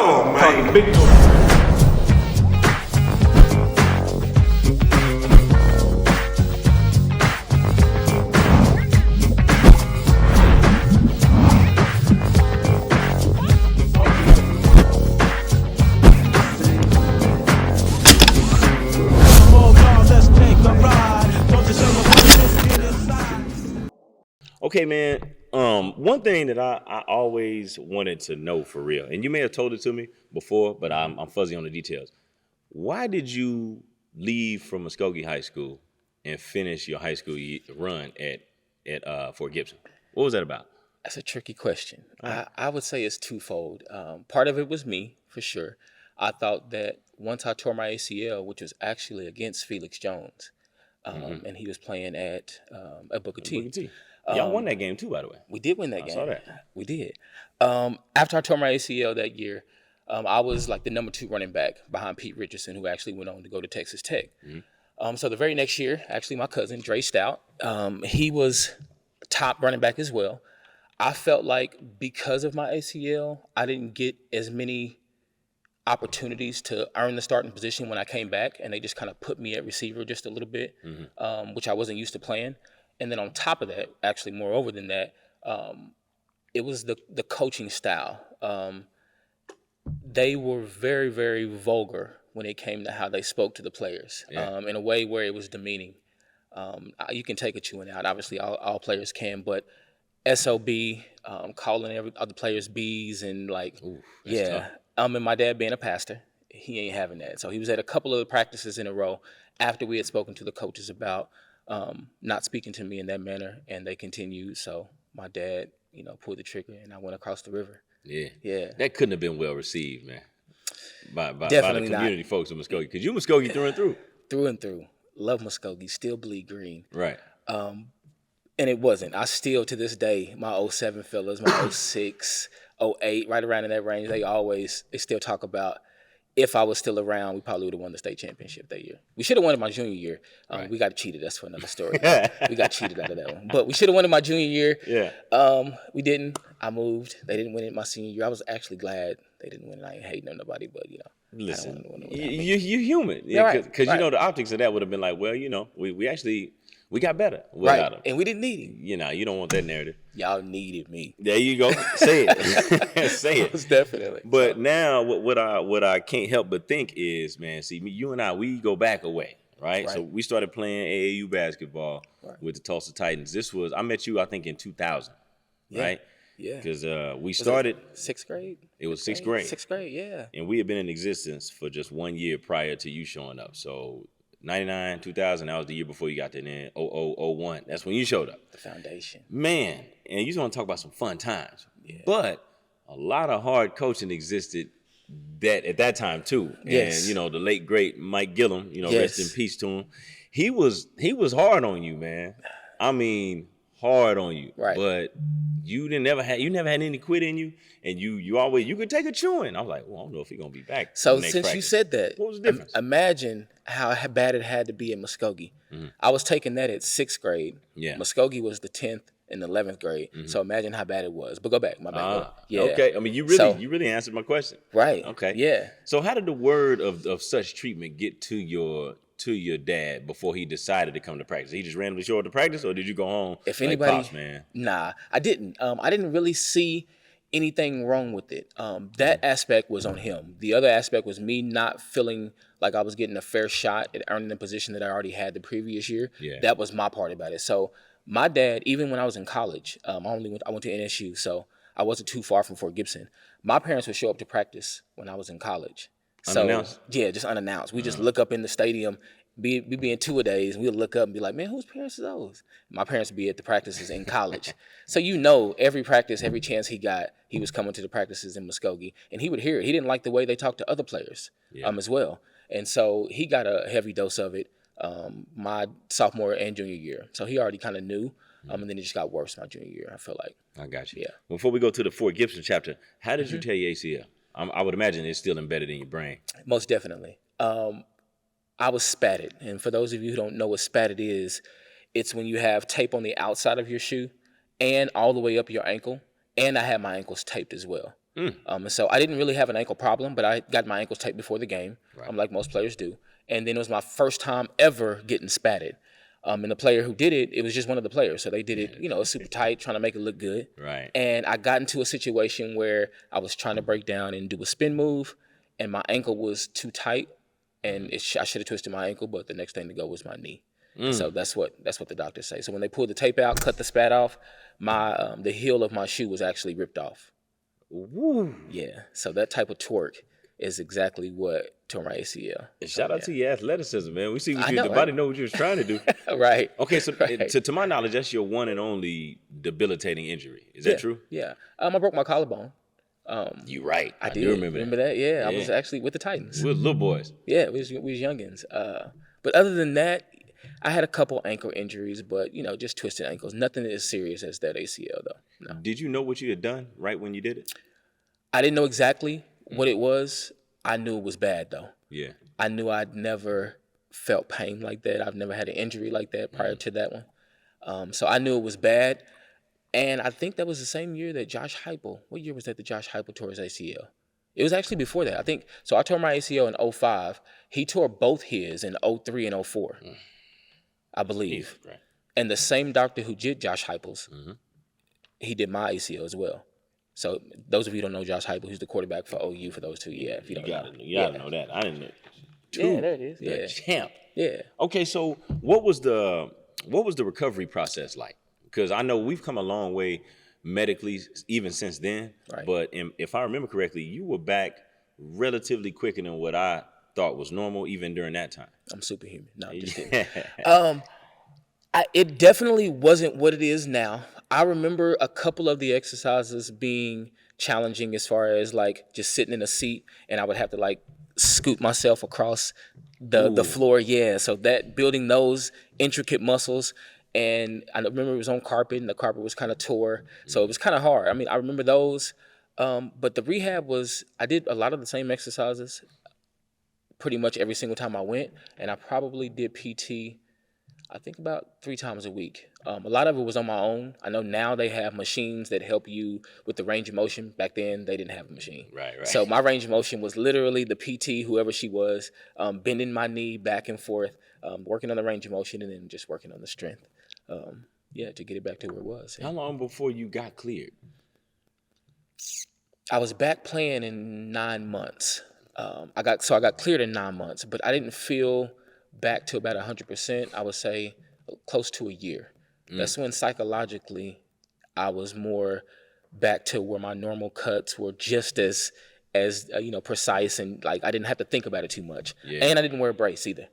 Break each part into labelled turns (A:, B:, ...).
A: Oh, man. Big
B: Okay, man. One thing that I always wanted to know for real, and you may have told it to me before, but I'm fuzzy on the details. Why did you leave from Muskogee High School and finish your high school run at Fort Gibson? What was that about?
C: That's a tricky question. I would say it's twofold. Part of it was me, for sure. I thought that once I tore my ACL, which was actually against Felix Jones, and he was playing at Booker T.
B: Booker T. Y'all won that game too, by the way.
C: We did win that game.
B: I saw that.
C: We did. After I tore my ACL that year, I was like the number 2 running back behind Pete Richardson, who actually went on to go to Texas Tech. So the very next year, actually my cousin, Trey Stout, he was top running back as well. I felt like because of my ACL, I didn't get as many opportunities to earn the starting position when I came back, and they just kind of put me at receiver just a little bit, which I wasn't used to playing. And then on top of that, actually moreover than that, it was the coaching style. They were very, very vulgar when it came to how they spoke to the players, in a way where it was demeaning. You can take a chewing out. Obviously, all players can, but SOB, calling every other players B's and like, tough. And my dad being a pastor, he ain't having that. So he was at a couple of practices in a row after we had spoken to the coaches about not speaking to me in that manner, and they continued. So my dad, pulled the trigger, and I went across the river. Yeah.
B: That couldn't have been well received, man, by the community folks in Muskogee, because you Muskogee through and through.
C: Through and through. Love Muskogee. Still bleed green.
B: Right.
C: And it wasn't. I still, to this day, my 07 fellas, my 06, 08, right around in that range, they still talk about, if I was still around, we probably would have won the state championship that year. We should have won it my junior year.
B: Right.
C: We got cheated. That's for another story. We got cheated out of that one. But we should have won it my junior year.
B: Yeah.
C: We didn't. I moved. They didn't win it my senior year. I was actually glad they didn't win it. I ain't hating on nobody, but,
B: Listen, you're human.
C: Yeah,
B: because
C: right.
B: the optics of that would have been like, well, we got better without him.
C: And we didn't need him.
B: You don't want that narrative.
C: Y'all needed me.
B: There you go. Say it. Say it.
C: Most definitely.
B: But now what I can't help but think is, man, see, you and I, we go back a way, right? So we started playing AAU basketball with the Tulsa Titans. I met you, I think, in 2000, right?
C: Yeah.
B: Because we started.
C: Sixth grade?
B: It was sixth grade.
C: Sixth grade, yeah.
B: And we had been in existence for just 1 year prior to you showing up. So 99, 2000, that was the year before you got there. Then 0001, that's when you showed up.
C: The foundation.
B: Man, and you just want to talk about some fun times.
C: Yeah.
B: But a lot of hard coaching existed at that time too.
C: Yes.
B: And, the late, great Mike Gillum,
C: Yes.
B: rest in peace to him. He was hard on you, man. I mean, hard on you.
C: Right.
B: But you never had any quit in you, and you could take a chewing. I was like, well, I don't know if he's gonna be back.
C: So since you said that,
B: what was the difference?
C: Imagine how bad it had to be in Muskogee. I was taking that at sixth grade.
B: Yeah.
C: Muskogee was the 10th and 11th grade. So imagine how bad it was. But go back, my bad. Yeah.
B: Okay. I mean, you really answered my question.
C: Right.
B: Okay.
C: Yeah.
B: So how did the word of such treatment get to your dad before he decided to come to practice? He just randomly showed up to practice, or did you go home?
C: If anybody,
B: like, Pops, man?
C: Nah, I didn't. I didn't really see anything wrong with it. That aspect was on him. The other aspect was me not feeling like I was getting a fair shot at earning the position that I already had the previous year.
B: Yeah.
C: That was my part about it. So my dad, even when I was in college, I went to NSU, so I wasn't too far from Fort Gibson. My parents would show up to practice when I was in college.
B: Unannounced?
C: So, yeah, just unannounced. We just look up in the stadium. We be in two-a-days, and we'll look up and be like, man, whose parents are those? My parents would be at the practices in college. So every practice, every chance he got, he was coming to the practices in Muskogee, and he would hear it. He didn't like the way they talked to other players as well. And so he got a heavy dose of it my sophomore and junior year. So he already kind of knew, and then it just got worse my junior year, I feel like.
B: I got you.
C: Yeah.
B: Before we go to the Fort Gibson chapter, how did you tear your ACL? I would imagine it's still embedded in your brain.
C: Most definitely. I was spatted. And for those of you who don't know what spatted is, it's when you have tape on the outside of your shoe and all the way up your ankle. And I had my ankles taped as well. And so I didn't really have an ankle problem, but I got my ankles taped before the game, like most players do. And then it was my first time ever getting spatted. And the player who did it, it was just one of the players. So they did it, super tight, trying to make it look good.
B: Right.
C: And I got into a situation where I was trying to break down and do a spin move, and my ankle was too tight, and I should have twisted my ankle, but the next thing to go was my knee. So that's what the doctors say. So when they pulled the tape out, cut the spat off, the heel of my shoe was actually ripped off.
B: Woo.
C: Yeah. So that type of torque is exactly what tore my ACL.
B: And shout out to your athleticism, man. We see what the
C: right?
B: body know what you was trying to do.
C: Right.
B: Okay, so
C: Right.
B: to my knowledge, that's your one and only debilitating injury. Is that true?
C: Yeah. I broke my collarbone.
B: You right.
C: I did.
B: do remember
C: that. Yeah. I was actually with the Titans.
B: We were little boys.
C: Yeah, we was youngins. But other than that, I had a couple ankle injuries, but just twisted ankles. Nothing as serious as that ACL, though. No.
B: Did you know what you had done right when you did it?
C: I didn't know exactly what it was. I knew it was bad, though.
B: Yeah.
C: I knew I'd never felt pain like that. I've never had an injury like that prior to that one. So I knew it was bad. And I think that was the same year that Josh Heupel. What year was that Josh Heupel tore his ACL? It was actually before that. I think so. I tore my ACL in 2005. He tore both his in 2003 and 2004, I believe.
B: Right.
C: And the same doctor who did Josh Heupel's, he did my ACL as well. So those of you who don't know Josh Heupel, who's the quarterback for OU for those two. Yeah, if you don't know.
B: You gotta know that. I didn't know.
C: Yeah, there it is.
B: The champ.
C: Yeah.
B: Okay, so what was the recovery process like? Because I know we've come a long way medically even since then.
C: Right.
B: But if I remember correctly, you were back relatively quicker than what I thought was normal even during that time.
C: I'm superhuman. No, I'm just kidding. It definitely wasn't what it is now. I remember a couple of the exercises being challenging as far as like just sitting in a seat and I would have to like scoot myself across the floor. Yeah, so that building those intricate muscles. And I remember it was on carpet and the carpet was kind of tore. So it was kind of hard. I mean, I remember those. But the rehab I did a lot of the same exercises pretty much every single time I went. And I probably did PT, I think about 3 times a week. A lot of it was on my own. I know now they have machines that help you with the range of motion. Back then, they didn't have a machine.
B: Right.
C: So my range of motion was literally the PT, whoever she was, bending my knee back and forth, working on the range of motion, and then just working on the strength. To get it back to where it was.
B: How long before you got cleared?
C: I was back playing in 9 months. I got cleared in 9 months, but I didn't feel back to about 100%. I would say close to a year. That's when psychologically I was more back to where my normal cuts were just as precise, and like I didn't have to think about it too much. Yeah. And I didn't wear a brace either.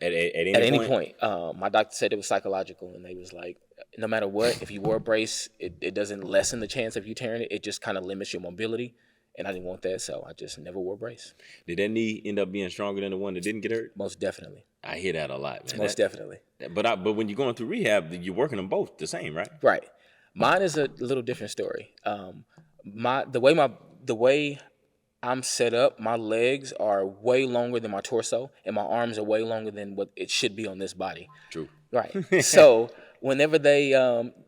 B: At any point?
C: My doctor said it was psychological, and they was like, no matter what, if you wore a brace, it doesn't lessen the chance of you tearing it. It just kind of limits your mobility, and I didn't want that, so I just never wore a brace.
B: Did that knee end up being stronger than the one that didn't get hurt?
C: Most definitely.
B: I hear that a lot, man.
C: Most definitely.
B: But when you're going through rehab, you're working them both the same, right?
C: Right. Mine is a little different story. The way I'm set up, my legs are way longer than my torso, and my arms are way longer than what it should be on this body.
B: True.
C: Right. So whenever they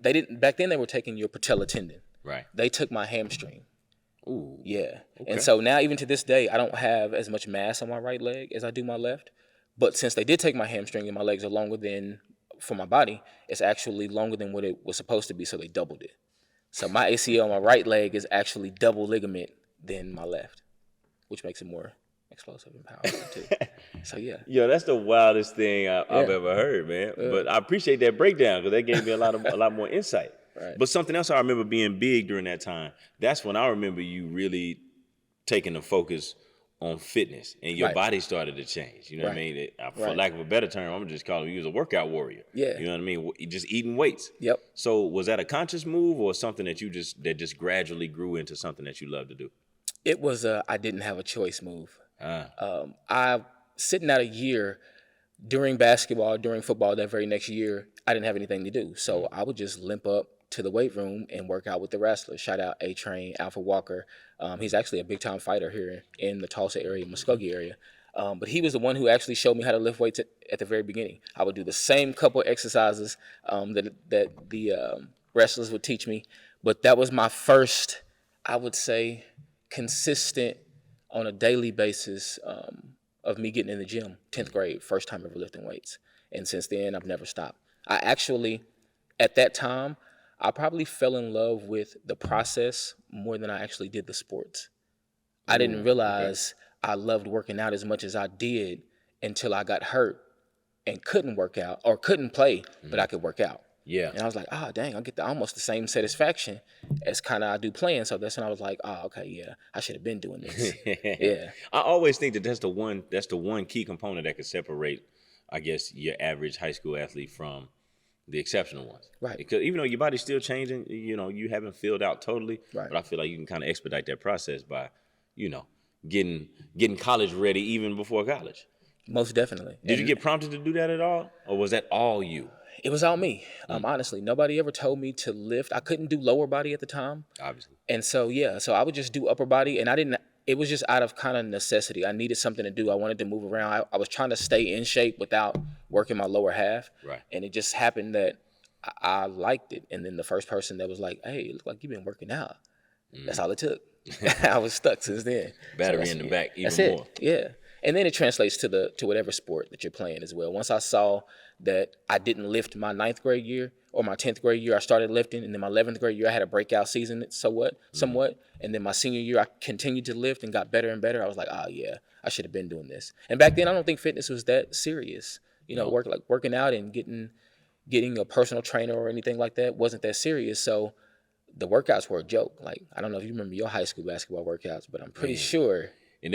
C: didn't, back then they were taking your patella tendon.
B: Right.
C: They took my hamstring.
B: Ooh.
C: Yeah.
B: Okay.
C: And so now, even to this day, I don't have as much mass on my right leg as I do my left. But since they did take my hamstring and my legs are longer than for my body, it's actually longer than what it was supposed to be, so they doubled it. So my ACL on my right leg is actually double ligament than my left, which makes it more explosive and powerful too. So yeah.
B: Yo, that's the wildest thing I've ever heard, man. But I appreciate that breakdown because that gave me a lot more insight.
C: Right.
B: But something else I remember being big during that time, that's when I remember you really taking the focus on fitness and your body started to change. You know what I mean? For lack of a better term, I'm going to just call you as a workout warrior.
C: Yeah.
B: You know what I mean? Just eating weights.
C: Yep.
B: So was that a conscious move or something that just gradually grew into something that you love to do?
C: It was I didn't have a choice move. I sitting out a year during basketball, during football, that very next year, I didn't have anything to do. So I would just limp up to the weight room and work out with the wrestlers. Shout out A-Train, Alpha Walker. He's actually a big-time fighter here in the Tulsa area, Muskogee area. But he was the one who actually showed me how to lift weights at the very beginning. I would do the same couple exercises that the wrestlers would teach me. But that was my first, I would say, consistent on a daily basis of me getting in the gym. 10th grade, first time ever lifting weights. And since then, I've never stopped. I actually, at that time, I probably fell in love with the process more than I actually did the sports. I didn't realize I loved working out as much as I did until I got hurt and couldn't work out or couldn't play, but I could work out.
B: Yeah.
C: And I was like, dang, I get almost the same satisfaction as kind of I do playing. So that's when I was like, okay, yeah, I should have been doing this. Yeah.
B: I always think that that's the one key component that could separate, I guess, your average high school athlete from the exceptional ones.
C: Right.
B: Because even though your body's still changing, you haven't filled out totally.
C: Right.
B: But I feel like you can kind of expedite that process by, getting college ready even before college.
C: Most definitely.
B: Did you get prompted to do that at all? Or was that all you?
C: It was all me. Honestly, nobody ever told me to lift. I couldn't do lower body at the time.
B: Obviously.
C: And so, so I would just do upper body, and it was just out of kind of necessity. I needed something to do. I wanted to move around. I was trying to stay in shape without working my lower half.
B: Right.
C: And it just happened that I liked it. And then the first person that was like, hey, it look like you've been working out. That's all it took. I was stuck since then.
B: Battery in the back, even
C: that's
B: more.
C: It. Yeah. And then it translates to whatever sport that you're playing as well. Once I saw that I didn't lift my 9th grade year or my 10th grade year, I started lifting. And then my 11th grade year, I had a breakout season somewhat. And then my senior year, I continued to lift and got better and better. I was like, yeah, I should have been doing this. And back then, I don't think fitness was that serious. Working out and getting a personal trainer or anything like that wasn't that serious. So the workouts were a joke. Like, I don't know if you remember your high school basketball workouts, but I'm pretty sure.
B: And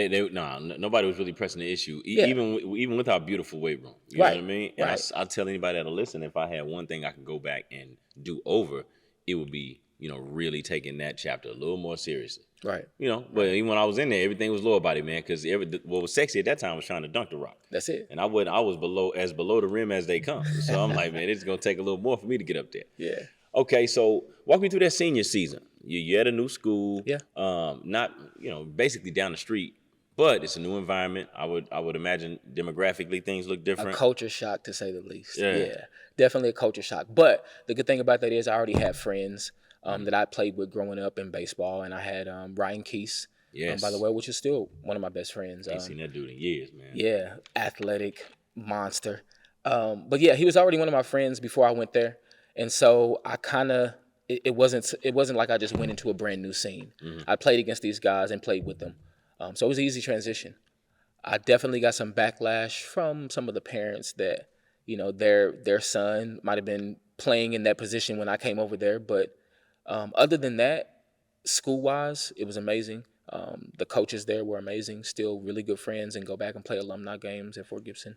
B: nobody was really pressing the issue, even with our beautiful weight room. You know what I mean? And I'll tell anybody that'll listen, if I had one thing I could go back and do over, it would be, really taking that chapter a little more seriously.
C: Right.
B: But even when I was in there, everything was lower body, man, because what was sexy at that time was trying to dunk the rock.
C: That's it.
B: And I was below the rim as they come. So I'm like, man, it's going to take a little more for me to get up there.
C: Yeah.
B: Okay, so walk me through that senior season. You're at a new school.
C: Yeah.
B: Not, basically down the street, but it's a new environment. I would imagine demographically things look different.
C: A culture shock, to say the least.
B: Yeah.
C: Definitely a culture shock. But the good thing about that is I already had friends that I played with growing up in baseball, and I had Ryan Keese, by the way, which is still one of my best friends.
B: I ain't seen that dude in years, man.
C: Yeah, athletic monster. But yeah, he was already one of my friends before I went there. And so I kind of, it wasn't like I just went into a brand new scene. I played against these guys and played with them. So it was an easy transition. I definitely got some backlash from some of the parents that, their son might have been playing in that position when I came over there. But other than that, school-wise, it was amazing. The coaches there were amazing, still really good friends, and go back and play alumni games at Fort Gibson.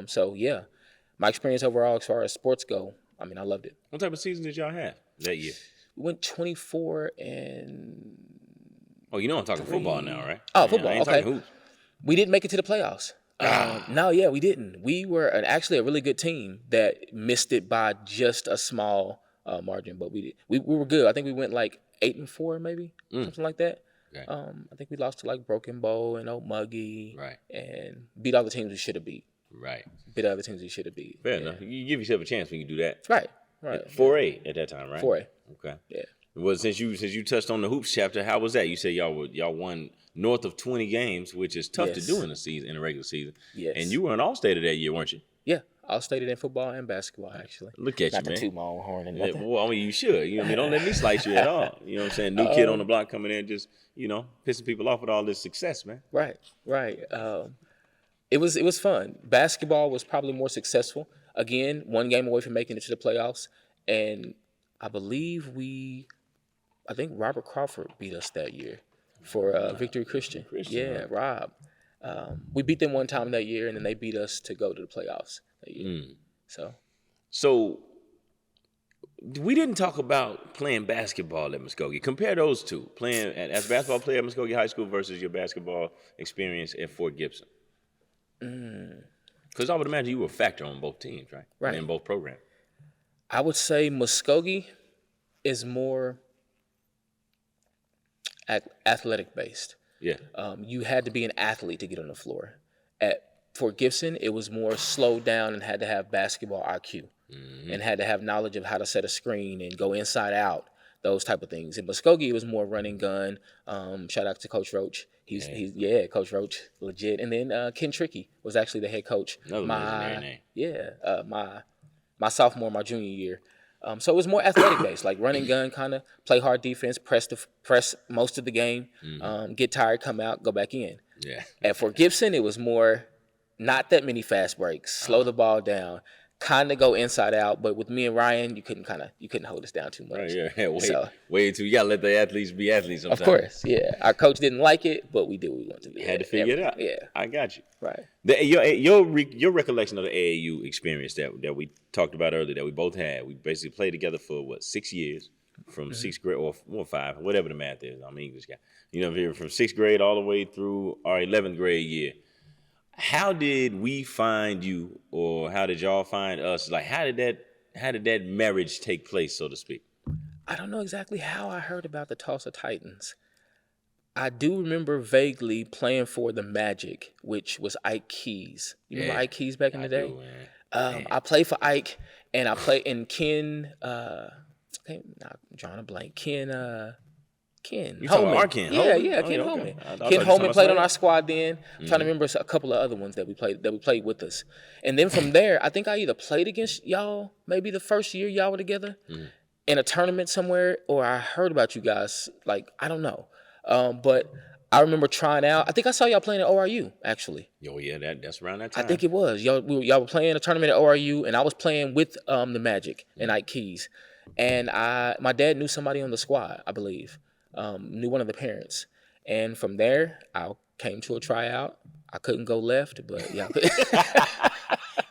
C: So yeah, my experience overall as far as sports go, I mean, I loved it.
B: What type of season did y'all have that year?
C: We went 24 and.
B: Oh, I'm talking football now, right?
C: Oh, football.
B: I ain't
C: Okay.
B: talking hoops.
C: We didn't make it to the playoffs. No, we didn't. We were actually a really good team that missed it by just a small margin, but we were good. I think we went like 8-4, maybe something like that.
B: Okay.
C: I think we lost to like Broken Bow and Old Muggy,
B: right,
C: and beat all the teams we should have beat.
B: Right.
C: Beat all the teams we should have beat.
B: Fair enough. You give yourself a chance when you do that.
C: Right.
B: 4A at that time, right?
C: 4A.
B: Okay.
C: Yeah.
B: Well, since you touched on the hoops chapter, how was that? You said y'all won north of 20 games, which is tough to do in a regular season.
C: Yes.
B: And you were an all-stater that year, weren't you?
C: Yeah, all-stated in football and basketball, actually.
B: Look at
C: Not
B: you, man.
C: to toot my own horn and nothing.
B: Yeah, well, I mean, you should. Don't let me slice you at all. You know what I'm saying? New kid on the block coming in, just pissing people off with all this success, man.
C: Right. It was fun. Basketball was probably more successful. Again, one game away from making it to the playoffs, and I think Robert Crawford beat us that year for Victory Christian. Yeah, Rob. We beat them one time that year, and then they beat us to go to the playoffs that year.
B: So we didn't talk about playing basketball at Muskogee. Compare those two, playing as a basketball player at Muskogee High School versus your basketball experience at Fort Gibson. Because I would imagine you were a factor on both teams, right?
C: Right.
B: In both programs.
C: I would say Muskogee is more athletic based.
B: Yeah.
C: You had to be an athlete to get on the floor. At Fort Gibson, it was more slowed down and had to have basketball IQ and had to have knowledge of how to set a screen and go inside out those type of things. In Muskogee, it was more run and gun. Shout out to Coach Roach. He's Coach Roach, legit. And then Ken Trickey was actually the head coach.
B: Another legendary name.
C: Yeah, my sophomore, my junior year. So it was more athletic based, like run and gun, kind of play hard defense, press most of the game, get tired, come out, go back in.
B: Yeah.
C: And for Gibson, it was more not that many fast breaks, slow the ball down, kind of go inside out. But with me and Ryan, you couldn't hold us down too much.
B: Right, yeah. Way too. You gotta let the athletes be athletes sometimes.
C: Of course, yeah. Our coach didn't like it, but we did what we wanted to do.
B: You had to figure it out.
C: Yeah,
B: I got you.
C: Right.
B: Your recollection of the AAU experience that we talked about earlier, that we both had. We basically played together for 6 years, from sixth grade or 5, whatever the math is. I'm an English guy. From 6th grade all the way through our 11th grade year. How did we find you, or how did y'all find us? Like, how did that marriage take place, so to speak?
C: I don't know exactly how I heard about the Tulsa Titans. I do remember vaguely playing for the Magic, which was Ike Keys. You remember Ike Keys back in the day?
B: Do, man.
C: I played for Ike, and I played in Ken. Not drawing a blank. Ken
B: Holman.
C: Our Ken. Yeah, Ken Holman. Ken Holman played on our squad then. I'm trying to remember a couple of other ones that we played with us. And then from there, I think I either played against y'all, maybe the first year y'all were together, in a tournament somewhere, or I heard about you guys. Like, I don't know. But I remember trying out. I think I saw y'all playing at ORU, actually.
B: Oh, yeah, that's around that time.
C: I think it was. Y'all were playing a tournament at ORU, and I was playing with the Magic and Ike Keys. And my dad knew somebody on the squad, I believe. Knew one of the parents. And from there, I came to a tryout. I couldn't go left, but yeah.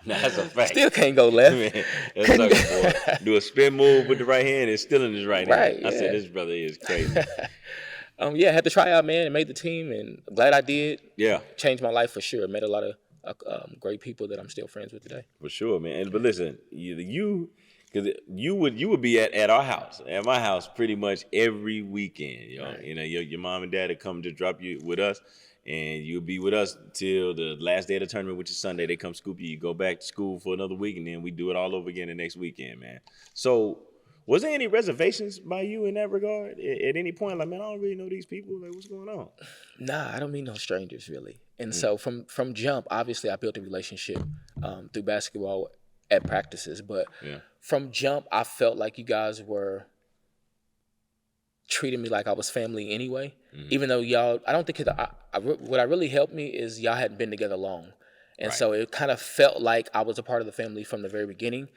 B: That's a fact.
C: Still can't go left.
B: Man, that sucker, boy. Do a spin move with the right hand, it's still in his right hand. I said, this brother is crazy.
C: I had to try out, man, and made the team, and I'm glad I did.
B: Yeah.
C: Changed my life for sure. Met a lot of great people that I'm still friends with today.
B: For sure, man. But listen, because you would be at our house, at my house, pretty much every weekend.
C: Right.
B: Your mom and dad would come to drop you with us, and you'll be with us till the last day of the tournament, which is Sunday. They come scoop you. You go back to school for another week, and then we do it all over again the next weekend, man. So, was there any reservations by you in that regard at any point? Like, man, I don't really know these people. Like, what's going on?
C: Nah, I don't meet no strangers, really. And so from jump, obviously, I built a relationship through basketball at practices. But from jump, I felt like you guys were treating me like I was family anyway. Even though y'all, I don't think what really helped me is y'all hadn't been together long. And so it kind of felt like I was a part of the family from the very beginning.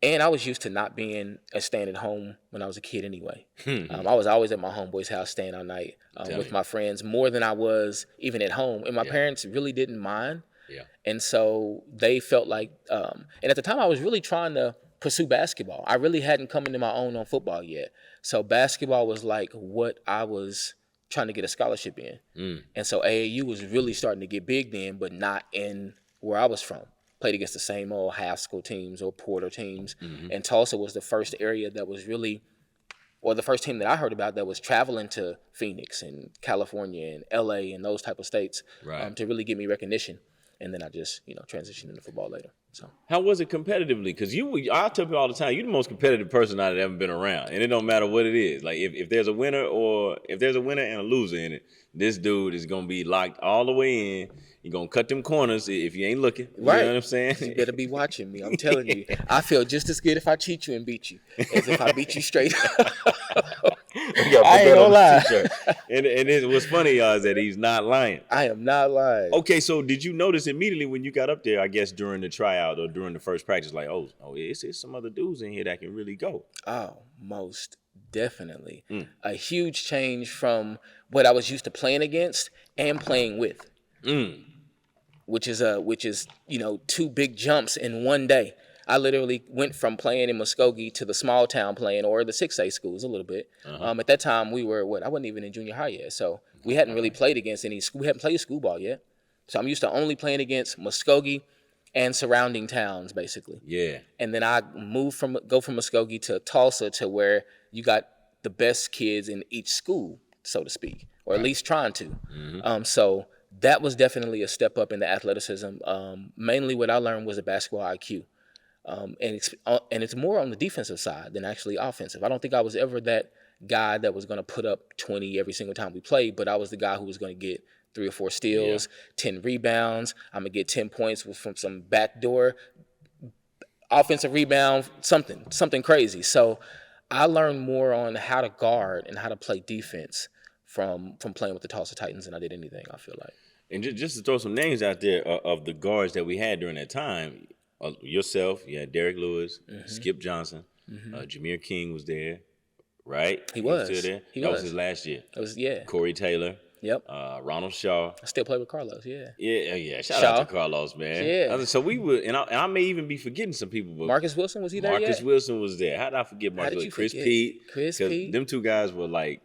C: And I was used to not being staying at home when I was a kid anyway. I was always at my homeboy's house staying all night with my friends, more than I was even at home. And my parents really didn't mind. Yeah. And so they felt like, and at the time I was really trying to pursue basketball. I really hadn't come into my own on football yet. So basketball was like what I was trying to get a scholarship in. And so AAU was really starting to get big then, but not in where I was from. Played against the same old Haskell teams or Porter teams. And Tulsa was the first area that was really, or the first team that I heard about that was traveling to Phoenix and California and LA and those type of states to really give me recognition. And then I just, transitioned into football later. So
B: how was it competitively? Because I tell people all the time, you're the most competitive person I've ever been around, and it don't matter what it is. Like if there's a winner and a loser in it, this dude is gonna be locked all the way in. You're gonna cut them corners if you ain't looking. You know what I'm saying?
C: You better be watching me. I'm telling you, I feel just as good if I cheat you and beat you as if I beat you straight up. I ain't gonna lie.
B: And what's funny, y'all, is that he's not lying.
C: I am not lying.
B: Okay, so did you notice immediately when you got up there, I guess during the tryout or during the first practice, like, oh, it's some other dudes in here that can really go?
C: Oh, most definitely. A huge change from what I was used to playing against and playing with. Which is 2 big jumps in one day. I literally went from playing in Muskogee to the small town playing, or the 6A schools a little bit. At that time, we were, I wasn't even in junior high yet. So we hadn't really played against we hadn't played school ball yet. So I'm used to only playing against Muskogee and surrounding towns, basically. Yeah. And then I go from Muskogee to Tulsa, to where you got the best kids in each school, so to speak, or at least trying to. So that was definitely a step up in the athleticism. Mainly what I learned was a basketball IQ. And it's more on the defensive side than actually offensive. I don't think I was ever that guy that was going to put up 20 every single time we played, but I was the guy who was going to get 3 or 4 steals, 10 rebounds. I'm going to get 10 points from some backdoor offensive rebound, something crazy. So I learned more on how to guard and how to play defense from playing with the Tulsa Titans than I did anything, I feel like.
B: And just to throw some names out there of the guards that we had during that time, yourself, you had Derek Lewis, Skip Johnson, Jameer King was there, right?
C: He was
B: still there.
C: He
B: that
C: was
B: his last year.
C: It was, yeah.
B: Corey Taylor.
C: Yep.
B: Ronald Shaw.
C: I still play with Carlos, yeah.
B: Yeah. Shout out to Carlos, man.
C: Yeah.
B: So we were, and I may even be forgetting some people. But
C: Marcus Wilson, was he there
B: Marcus
C: yet?
B: Wilson was there. How did I forget Marcus Wilson? Chris Pete. Them two guys were like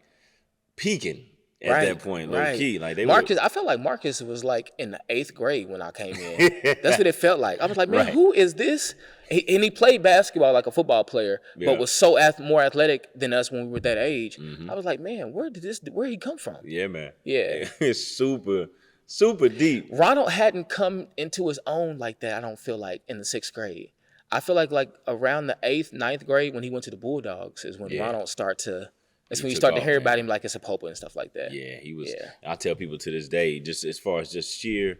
B: peaking at that point, low key. Like
C: I felt like Marcus was like in the 8th grade when I came in. That's what it felt like. I was like, man, who is this? And he played basketball like a football player, but was so more athletic than us when we were that age. I was like, man, where did he come from?
B: Yeah, man.
C: Yeah.
B: It's super deep.
C: Ronald hadn't come into his own like that, I don't feel like, in the 6th grade. I feel like around the 8th, 9th grade when he went to the Bulldogs is when Ronald that's when you start to hear about him like it's a Popa and stuff like that.
B: Yeah, he was. Yeah. I tell people to this day, just as far as just sheer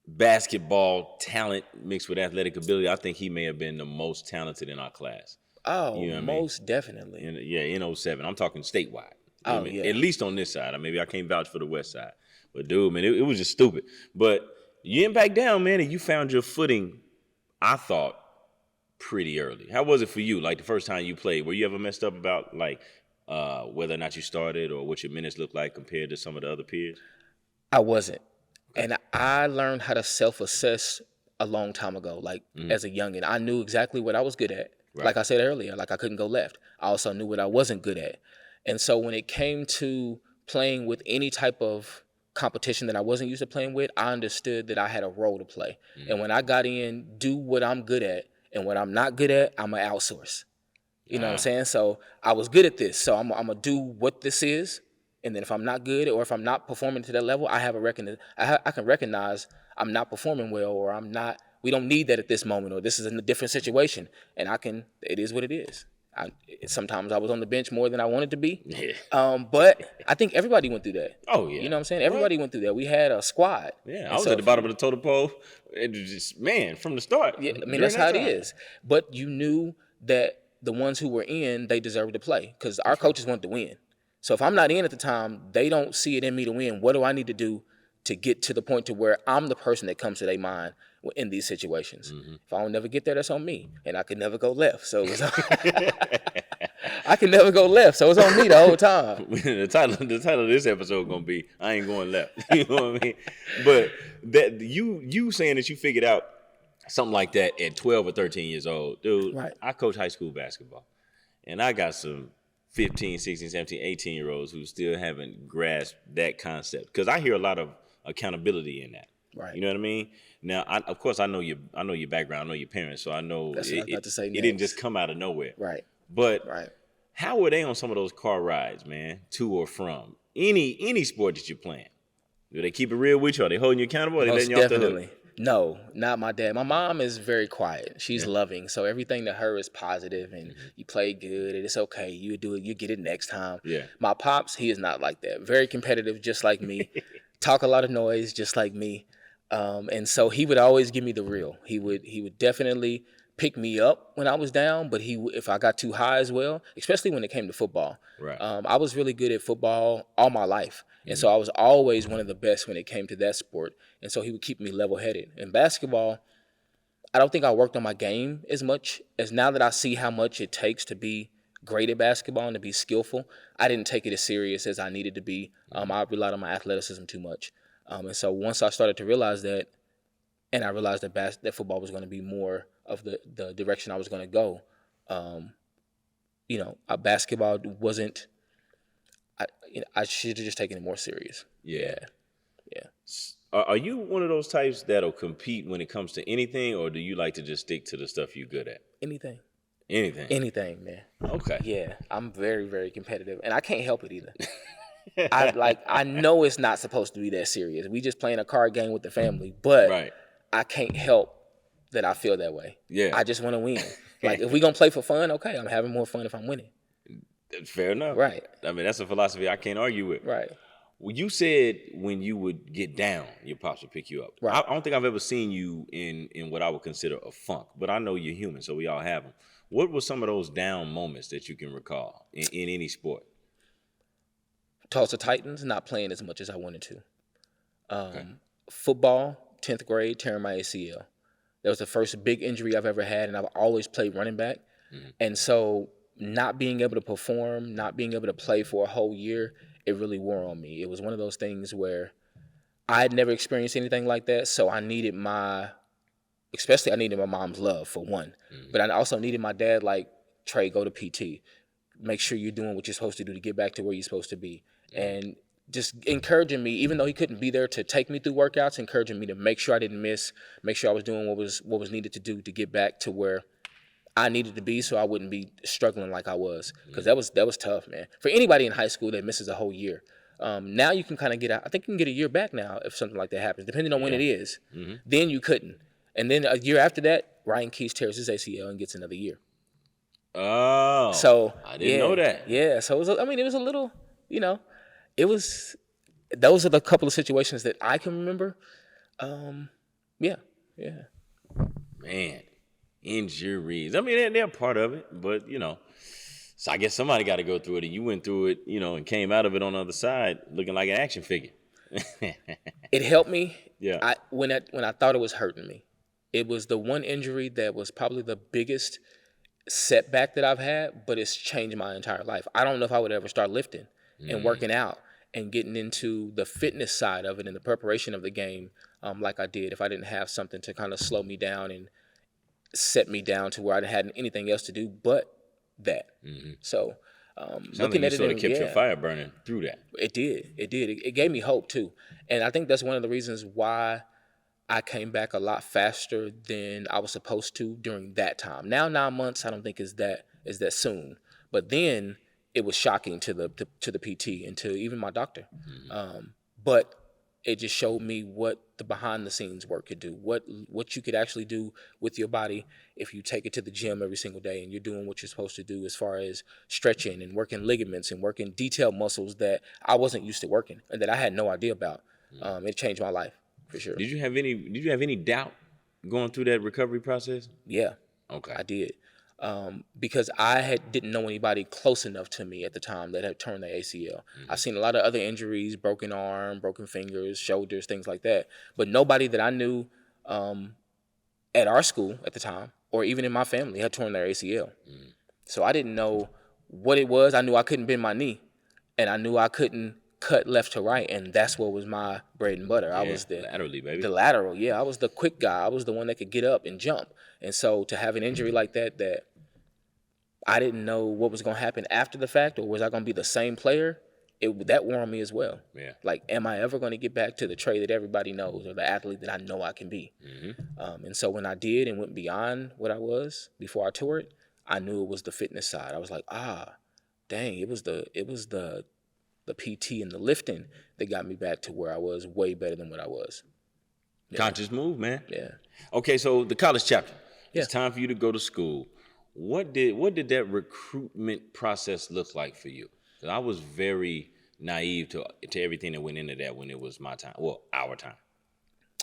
B: basketball talent mixed with athletic ability, I think he may have been the most talented in our class.
C: Oh, you know most definitely.
B: In 07. I'm talking statewide.
C: Oh, yeah.
B: At least on this side. Maybe I can't vouch for the west side. But, dude, man, it was just stupid. But you went back down, man, and you found your footing, I thought, pretty early. How was it for you, like, the first time you played? Were you ever messed up about, like, whether or not you started or what your minutes looked like compared to some of the other peers?
C: I wasn't. And I learned how to self-assess a long time ago, like as a youngin'. I knew exactly what I was good at. Right. Like I said earlier, like I couldn't go left. I also knew what I wasn't good at. And so when it came to playing with any type of competition that I wasn't used to playing with, I understood that I had a role to play. And when I got in, do what I'm good at, and what I'm not good at, I'm going to outsource. You know what I'm saying? So I was good at this, so I'm going to do what this is. And then if I'm not good or if I'm not performing to that level, I can recognize I'm not performing well or we don't need that at this moment or this is in a different situation. And it is what it is. Sometimes I was on the bench more than I wanted to be. Yeah. But I think everybody went through that.
B: Oh, yeah.
C: You know what I'm saying? Everybody went through that. We had a squad.
B: Yeah, I was at the bottom of the totem pole. It was just, man, from the start.
C: Yeah, I mean, that's how it is. But you knew that the ones who were in, they deserved to play because our coaches wanted to win. So if I'm not in at the time, they don't see it in me to win. What do I need to do to get to the point to where I'm the person that comes to their mind in these situations? If I don't never get there, that's on me. And I could never go left. So I can never go left. So it's on me the whole time.
B: the title of this episode going to be, I ain't going left. You know what I mean? But that you saying that you figured out something like that at 12 or 13 years old. Dude, right. I coach high school basketball. And I got some 15, 16, 17, 18-year-olds who still haven't grasped that concept. Because I hear a lot of accountability in that. Right. You know what I mean? Now, of course, I know your background. I know your parents, so I know it didn't just come out of nowhere.
C: Right.
B: But how were they on some of those car rides, man, to or from? Any sport that you're playing? Do they keep it real with you? Are they holding you accountable? Or are they letting you off the hook?
C: No, not my dad. My mom is very quiet. She's loving. So everything to her is positive and you play good and it's okay. You do it. You get it next time. Yeah. My pops, he is not like that. Very competitive, just like me. Talk a lot of noise, just like me. And so he would always give me the real. He would definitely pick me up when I was down, but if I got too high as well, especially when it came to football. Right. I was really good at football all my life. And so I was always one of the best when it came to that sport. And so he would keep me level-headed. In basketball, I don't think I worked on my game as much as now that I see how much it takes to be great at basketball and to be skillful. I didn't take it as serious as I needed to be. I relied on my athleticism too much. And so once I started to realize that, and I realized that that football was going to be more of the direction I was going to go, basketball wasn't. I should have just taken it more serious. Yeah.
B: Are you one of those types that'll compete when it comes to anything, or do you like to just stick to the stuff you're good at?
C: Anything, man.
B: Okay.
C: Yeah, I'm very, very competitive, and I can't help it either. I know it's not supposed to be that serious. We just playing a card game with the family, but I can't help that I feel that way. Yeah. I just want to win. Like, if we gonna play for fun, okay, I'm having more fun if I'm winning.
B: Fair enough.
C: Right.
B: I mean, that's a philosophy I can't argue with.
C: Right.
B: Well, you said when you would get down, your pops would pick you up.
C: Right.
B: I don't think I've ever seen you in what I would consider a funk, but I know you're human, so we all have them. What were some of those down moments that you can recall in any sport?
C: Tulsa Titans, not playing as much as I wanted to.
B: Okay.
C: Football, 10th grade, tearing my ACL. That was the first big injury I've ever had, and I've always played running back. And so not being able to perform, not being able to play for a whole year, it really wore on me. It was one of those things where I had never experienced anything like that, so I needed my mom's love, for one. But I also needed my dad, like, Trey, go to PT. Make sure you're doing what you're supposed to do to get back to where you're supposed to be. And just encouraging me, even though he couldn't be there to take me through workouts, encouraging me to make sure I didn't miss, make sure I was doing what was needed to do to get back to where I needed to be, so I wouldn't be struggling like I was. Because that was tough, man. For anybody in high school that misses a whole year. Now you can kind of I think you can get a year back now if something like that happens, depending on when it is. Then you couldn't. And then a year after that, Ryan Keys tears his ACL and gets another year.
B: Oh.
C: So
B: I didn't know that.
C: Yeah. So it was a little, those are the couple of situations that I can remember. Yeah.
B: Man, injuries. I mean, they're part of it, but, so I guess somebody got to go through it, and you went through it, and came out of it on the other side looking like an action figure.
C: It helped me.
B: Yeah.
C: When I thought it was hurting me, it was the one injury that was probably the biggest setback that I've had, but it's changed my entire life. I don't know if I would ever start lifting and working out and getting into the fitness side of it and the preparation of the game like I did if I didn't have something to kind of slow me down and set me down to where I hadn't anything else to do but that. So looking
B: like
C: at
B: you
C: it,
B: sort of kept your fire burning through that.
C: It did. It gave me hope too, and I think that's one of the reasons why I came back a lot faster than I was supposed to during that time. Now 9 months, I don't think is that soon, but then it was shocking to the PT and to even my doctor. But it just showed me what the behind the scenes work could do, what you could actually do with your body if you take it to the gym every single day and you're doing what you're supposed to do as far as stretching and working ligaments and working detailed muscles that I wasn't used to working and that I had no idea about. It changed my life for sure.
B: Did you have any doubt going through that recovery process?
C: Yeah.
B: Okay.
C: I did. Because I didn't know anybody close enough to me at the time that had torn their ACL. I've seen a lot of other injuries, broken arm, broken fingers, shoulders, things like that. But nobody that I knew at our school at the time or even in my family had torn their ACL. So I didn't know what it was. I knew I couldn't bend my knee, and I knew I couldn't cut left to right, and that's what was my bread and butter. I was
B: laterally, baby.
C: The lateral, yeah. I was the quick guy. I was the one that could get up and jump. And so to have an injury like that I didn't know what was going to happen after the fact, or was I going to be the same player? That wore on me as well.
B: Yeah.
C: Like, am I ever going to get back to the Trey that everybody knows or the athlete that I know I can be? And so when I did and went beyond what I was before I tore it, I knew it was the fitness side. I was like, dang, it was the PT and the lifting that got me back to where I was way better than what I was. Yeah.
B: Conscious move, man.
C: Yeah.
B: Okay, so the college chapter.
C: Yeah.
B: It's time for you to go to school. What did that recruitment process look like for you? 'Cause I was very naive to everything that went into that when it was my time. Well, our time.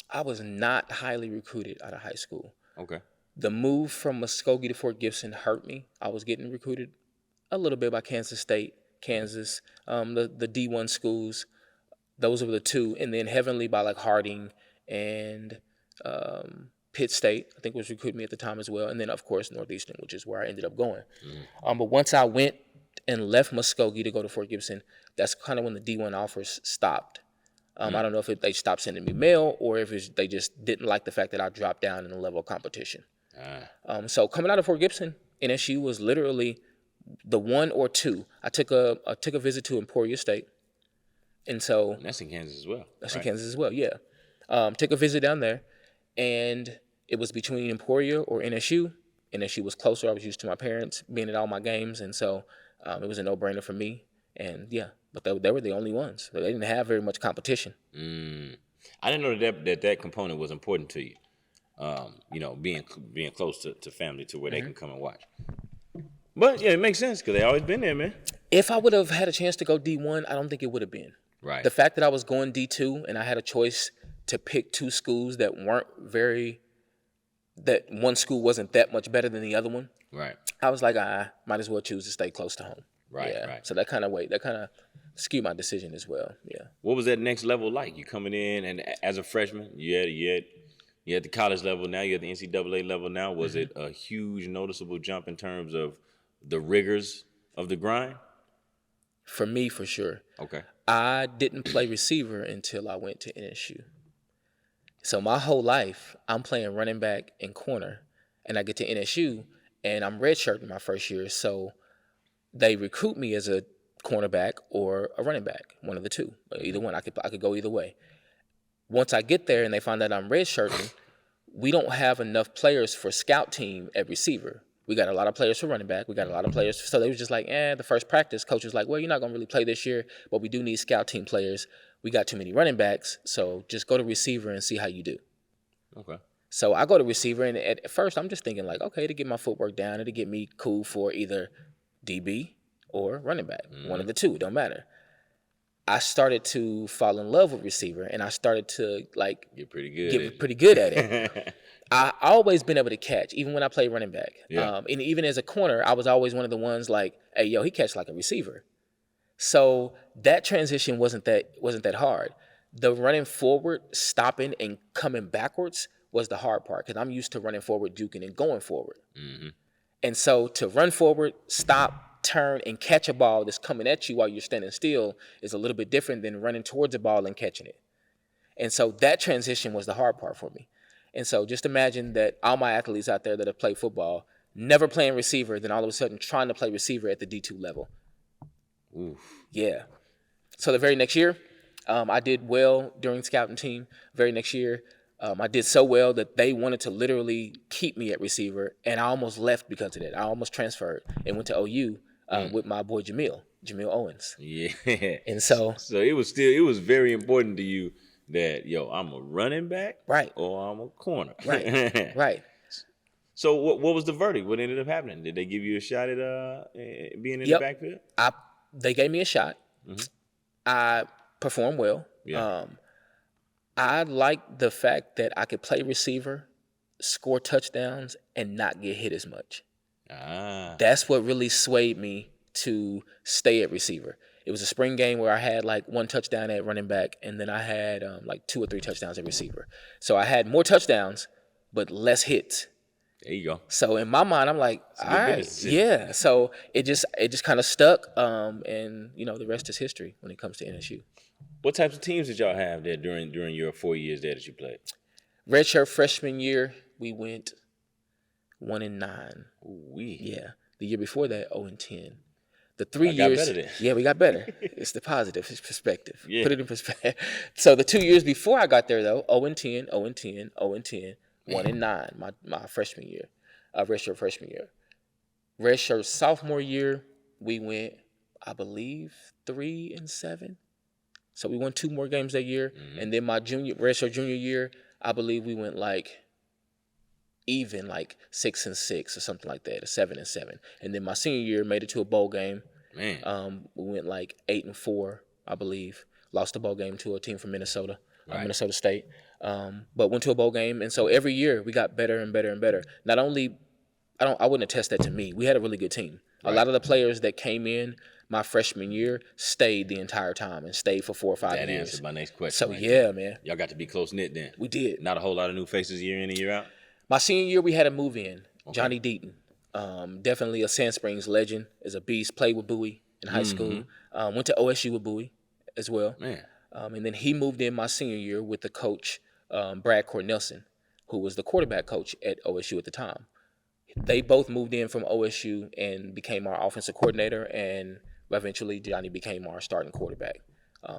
C: I was not highly recruited out of high school.
B: Okay.
C: The move from Muskogee to Fort Gibson hurt me. I was getting recruited a little bit by Kansas State, Kansas, the D1 schools. Those were the two. And then heavily by like Harding and Pitt State, I think was recruiting me at the time as well. And then, of course, Northeastern, which is where I ended up going. But once I went and left Muskogee to go to Fort Gibson, that's kind of when the D1 offers stopped. I don't know if they stopped sending me mail or if they just didn't like the fact that I dropped down in the level of competition. So coming out of Fort Gibson, NSU was literally the 1 or 2. I took a visit to Emporia State. And so...
B: And that's in Kansas as well.
C: That's in Kansas as well, yeah. Took a visit down there. And it was between Emporia or NSU. NSU was closer. I was used to my parents being at all my games. And so it was a no-brainer for me. And yeah, but they were the only ones. They didn't have very much competition.
B: I didn't know that component was important to you. Being close to family to where they can come and watch. But yeah, it makes sense because they always been there, man.
C: If I would have had a chance to go D1, I don't think it would have been.
B: Right.
C: The fact that I was going D2 and I had a choice to pick two schools that that one school wasn't that much better than the other one.
B: Right.
C: I was like, I might as well choose to stay close to home.
B: Right.
C: Yeah.
B: Right.
C: So that kind of skewed my decision as well. Yeah.
B: What was that next level like? You coming in and as a freshman, you at the college level now, you're at the NCAA level now. Was it a huge noticeable jump in terms of the rigors of the grind?
C: For me, for sure.
B: Okay.
C: I didn't play receiver until I went to NSU. So my whole life, I'm playing running back and corner, and I get to NSU, and I'm redshirting my first year. So they recruit me as a cornerback or a running back, one of the two. Either one, I could go either way. Once I get there and they find out I'm redshirting, we don't have enough players for scout team at receiver. We got a lot of players for running back. We got a lot of players. So they was just like, the first practice, coach was like, well, you're not going to really play this year, but we do need scout team players. We got too many running backs, so just go to receiver and see how you do.
B: Okay.
C: So I go to receiver, and at first I'm just thinking like, okay, to get my footwork down, it'll get me cool for either DB or running back. One of the two, don't matter. I started to fall in love with receiver, and I started to
B: get pretty good.
C: Get pretty good at it. I always been able to catch, even when I played running back.
B: Yeah.
C: And even as a corner, I was always one of the ones like, hey, yo, he catch like a receiver. So that transition wasn't that hard. The running forward, stopping, and coming backwards was the hard part because I'm used to running forward, juking, and going forward. Mm-hmm. And so to run forward, stop, turn, and catch a ball that's coming at you while you're standing still is a little bit different than running towards a ball and catching it. And so that transition was the hard part for me. And so just imagine that all my athletes out there that have played football, never playing receiver, then all of a sudden trying to play receiver at the D2 level.
B: Oof.
C: Yeah. So the very next year, I did well during scouting team. Very next year, I did so well that they wanted to literally keep me at receiver, and I almost left because of that. I almost transferred and went to OU with my boy Jamil Owens.
B: Yeah.
C: And so
B: it was very important to you that, I'm a running back,
C: right,
B: or I'm a corner.
C: Right. Right.
B: So what was the verdict? What ended up happening? Did they give you a shot at being in the backfield?
C: They gave me a shot. Mm-hmm. I performed well.
B: Yeah.
C: I liked the fact that I could play receiver, score touchdowns, and not get hit as much. That's what really swayed me to stay at receiver. It was a spring game where I had like one touchdown at running back, and then I had like 2 or 3 touchdowns at receiver. So I had more touchdowns, but less hits.
B: There you go.
C: So in my mind, I'm like, all right, yeah. So it just kind of stuck, and the rest is history when it comes to NSU.
B: What types of teams did y'all have there during your 4 years there that you played?
C: Redshirt freshman year, we went 1-9. Yeah. The year before that, 0-10. The 3 years, we got better. It's the positive perspective. Yeah. Put it in perspective. So the 2 years before I got there, though, 0-10, 0-10, 0-10, 1-9. My freshman year, redshirt freshman year. Redshirt sophomore year, we went, I believe, 3-7. So we won 2 more games that year, and then my redshirt junior year, I believe we went even 6-6 or something like that, or 7-7. And then my senior year made it to a bowl game. Man, we went 8-4, I believe. Lost a bowl game to a team from Minnesota, Minnesota State. But went to a bowl game, and so every year we got better and better and better. Not only, I wouldn't attest that to me. We had a really good team. Right. A lot of the players that came in my freshman year stayed the entire time and stayed for 4 or 5 years. That
B: answered my next question.
C: So yeah, man,
B: y'all got to be close knit then.
C: We did.
B: Not a whole lot of new faces year in and year out.
C: My senior year, we had a move in. Okay. Johnny Deaton, definitely a Sand Springs legend, is a beast. Played with Bowie in high school. Went to OSU with Bowie as well. Man. And then he moved in my senior year with the coach, Brad Cornelson, who was the quarterback coach at OSU at the time. They both moved in from OSU and became our offensive coordinator, and eventually Johnny became our starting quarterback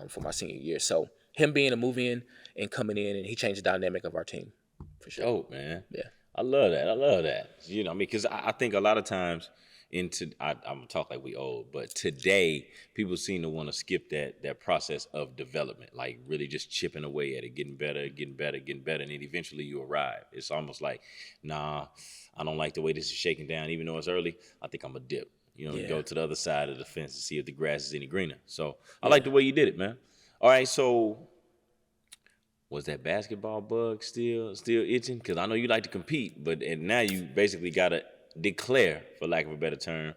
C: for my senior year. So him being a move-in and coming in, and he changed the dynamic of our team, for sure.
B: Oh, man.
C: Yeah.
B: I love that. Because I think a lot of times I'm going to talk like we old, but today people seem to want to skip that process of development, like really just chipping away at it, getting better, and then eventually you arrive. It's almost like, nah, I don't like the way this is shaking down, even though it's early. I think I'm a dip. You go to the other side of the fence to see if the grass is any greener. So I like the way you did it, man. All right, so was that basketball bug still itching? Because I know you like to compete, but now you basically got to declare, for lack of a better term.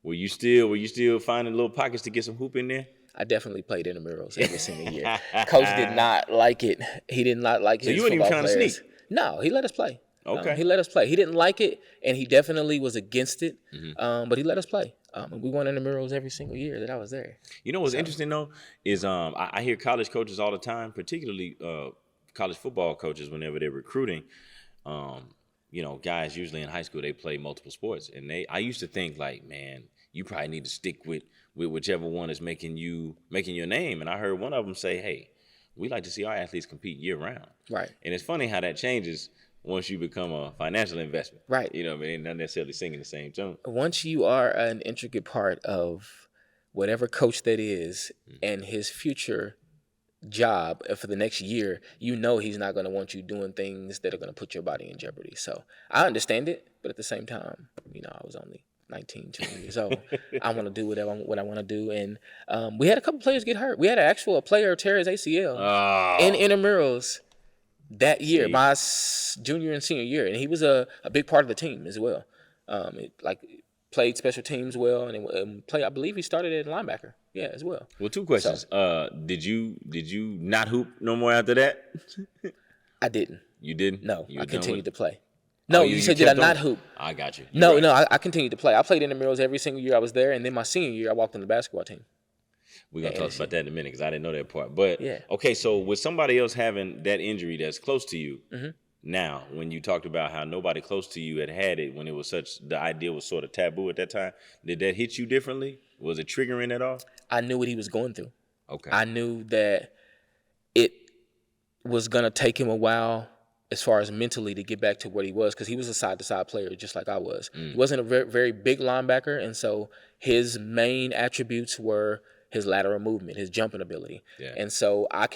B: Were you still finding little pockets to get some hoop in there?
C: I definitely played intramurals every single year. Coach did not like it. He did not like his football players. So you weren't even trying to sneak? No, he let us play.
B: Okay.
C: He let us play. He didn't like it, and he definitely was against it, but he let us play. And we won intramurals every single year that I was there.
B: You know what's interesting, though, is I hear college coaches all the time, particularly college football coaches, whenever they're recruiting, guys usually in high school, they play multiple sports. And I used to think, like, man, you probably need to stick with whichever one is making your name. And I heard one of them say, hey, we like to see our athletes compete year round.
C: Right.
B: And it's funny how that changes once you become a financial investment.
C: Right.
B: You know what I mean? Not necessarily singing the same tune.
C: Once you are an intricate part of whatever coach that is and his future job for the next year, you know he's not going to want you doing things that are going to put your body in jeopardy. So I understand it, but at the same time, I was only 19, 20 years old. I want to do what I want to do. And we had a couple players get hurt. We had a player tear his ACL in intramurals that year, my junior and senior year. And he was a big part of the team as well. Played special teams well, and I believe he started at linebacker, as well.
B: Well, two questions. So, did you not hoop no more after that?
C: I didn't.
B: You didn't?
C: No, I continued to play. No, you said did I not hoop?
B: I got you.
C: No, I continued to play. I played intramurals every single year I was there, and then my senior year I walked on the basketball team.
B: We're going to talk about that in a minute because I didn't know that part. But, okay, so with somebody else having that injury that's close to you, now, when you talked about how nobody close to you had it when it was the idea was sort of taboo at that time, did that hit you differently? Was it triggering at all?
C: I knew what he was going through.
B: Okay.
C: I knew that it was going to take him a while as far as mentally to get back to what he was, because he was a side-to-side player just like I was. He wasn't a very, very big linebacker, and so his main attributes were his lateral movement, his jumping ability. Yeah. And so I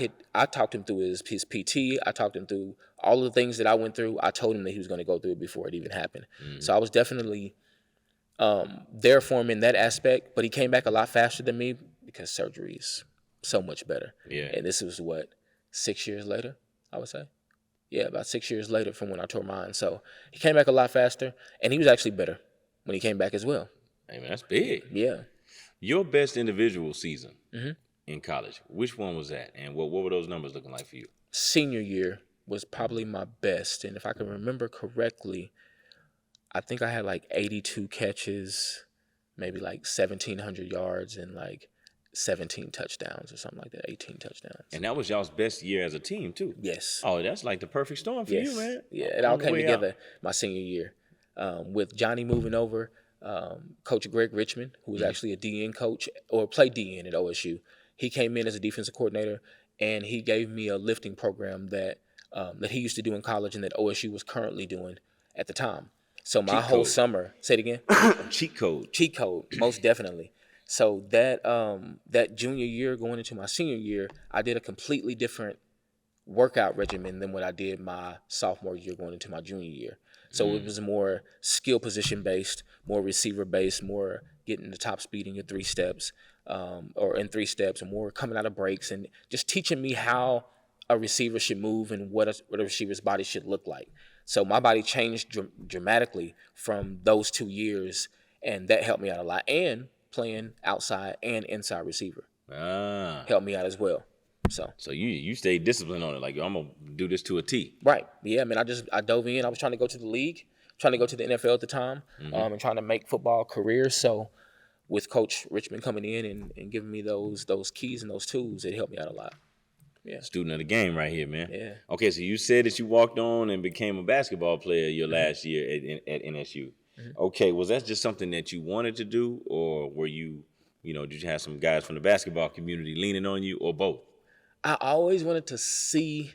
C: talked him through his PT. I talked him through all of the things that I went through. I told him that he was going to go through it before it even happened. So I was definitely there for him in that aspect, but he came back a lot faster than me because surgery is so much better. Yeah. And this was 6 years later, I would say. Yeah, about 6 years later from when I tore mine. So he came back a lot faster, and he was actually better when he came back as well.
B: Hey, man, that's big.
C: Yeah.
B: Your best individual season in college, which one was that? And what were those numbers looking like for you?
C: Senior year was probably my best. And if I can remember correctly, I think I had 82 catches, maybe 1,700 yards, and 17 touchdowns or something like that, 18 touchdowns.
B: And that was y'all's best year as a team, too.
C: Yes.
B: Oh, that's the perfect storm for you, man.
C: Yeah, it all came together my senior year. With Johnny moving over, Coach Greg Richmond, who was actually a DN coach or played DN at OSU, he came in as a defensive coordinator, and he gave me a lifting program that he used to do in college and that OSU was currently doing at the time. So my whole summer, say it again.
B: Cheat code,
C: most definitely. So that junior year going into my senior year, I did a completely different workout regimen than what I did my sophomore year going into my junior year. So it was more skill position based, more receiver based, more getting the top speed in your 3 steps, or in 3 steps, and more coming out of breaks, and just teaching me how a receiver should move and what a receiver's body should look like. So my body changed dramatically from those 2 years, and that helped me out a lot. And playing outside and inside receiver helped me out as well. So
B: you stayed disciplined on it, I'm gonna do this to a T.
C: Right. Yeah, man. I dove in. I was trying to go to the league, trying to go to the NFL at the time, and trying to make football a career. So with Coach Richmond coming in and giving me those keys and those tools, it helped me out a lot. Yeah.
B: Student of the game right here, man.
C: Yeah.
B: Okay, so you said that you walked on and became a basketball player your last year at NSU. Okay, was that just something that you wanted to do, or were you, did you have some guys from the basketball community leaning on you, or both?
C: I always wanted to see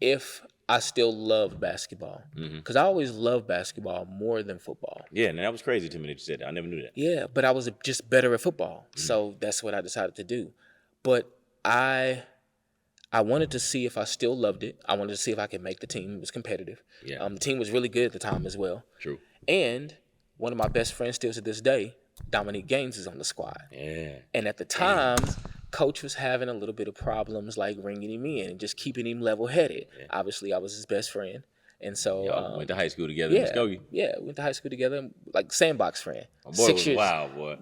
C: if I still loved basketball, because I always loved basketball more than football.
B: Yeah, and that was crazy to me that you said that. I never knew that.
C: Yeah, but I was just better at football, so that's what I decided to do. But I wanted to see if I still loved it. I wanted to see if I could make the team. It was competitive. Yeah. The team was really good at the time as well.
B: True.
C: And one of my best friends still to this day Dominique Gaines is on the squad.
B: Yeah.
C: And at the time, coach was having a little bit of problems like ringing him in and just keeping him level-headed. Yeah. Obviously, I was his best friend. And so
B: y'all went to high school together in Muskogee.
C: Yeah, went to high school together, like sandbox friend.
B: My boy 6 years. Wild, boy.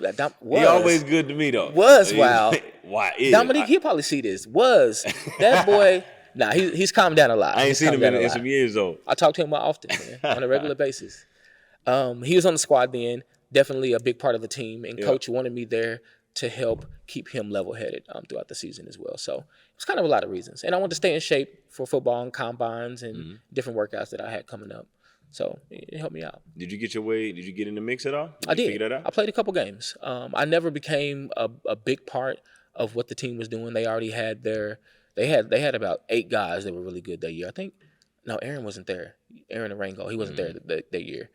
C: He
B: always good to me though.
C: Was wild.
B: Why?
C: Dominique, he'll probably see this. Was that boy? Nah, he's calmed down a lot.
B: I ain't seen him in some years though.
C: I talk to him often, man, on a regular basis. He was on the squad then, definitely a big part of the team, and coach wanted me there to help keep him level-headed throughout the season as well. So it's kind of a lot of reasons. And I wanted to stay in shape for football and combines and different workouts that I had coming up. So it helped me out.
B: Did you get your way? Did you get in the mix at all?
C: I did. Figure that out? I played a couple games. I never became a big part of what the team was doing. They already had they had about 8 guys that were really good that year. I think, no, Aaron wasn't there. Aaron Arango, he wasn't there that year.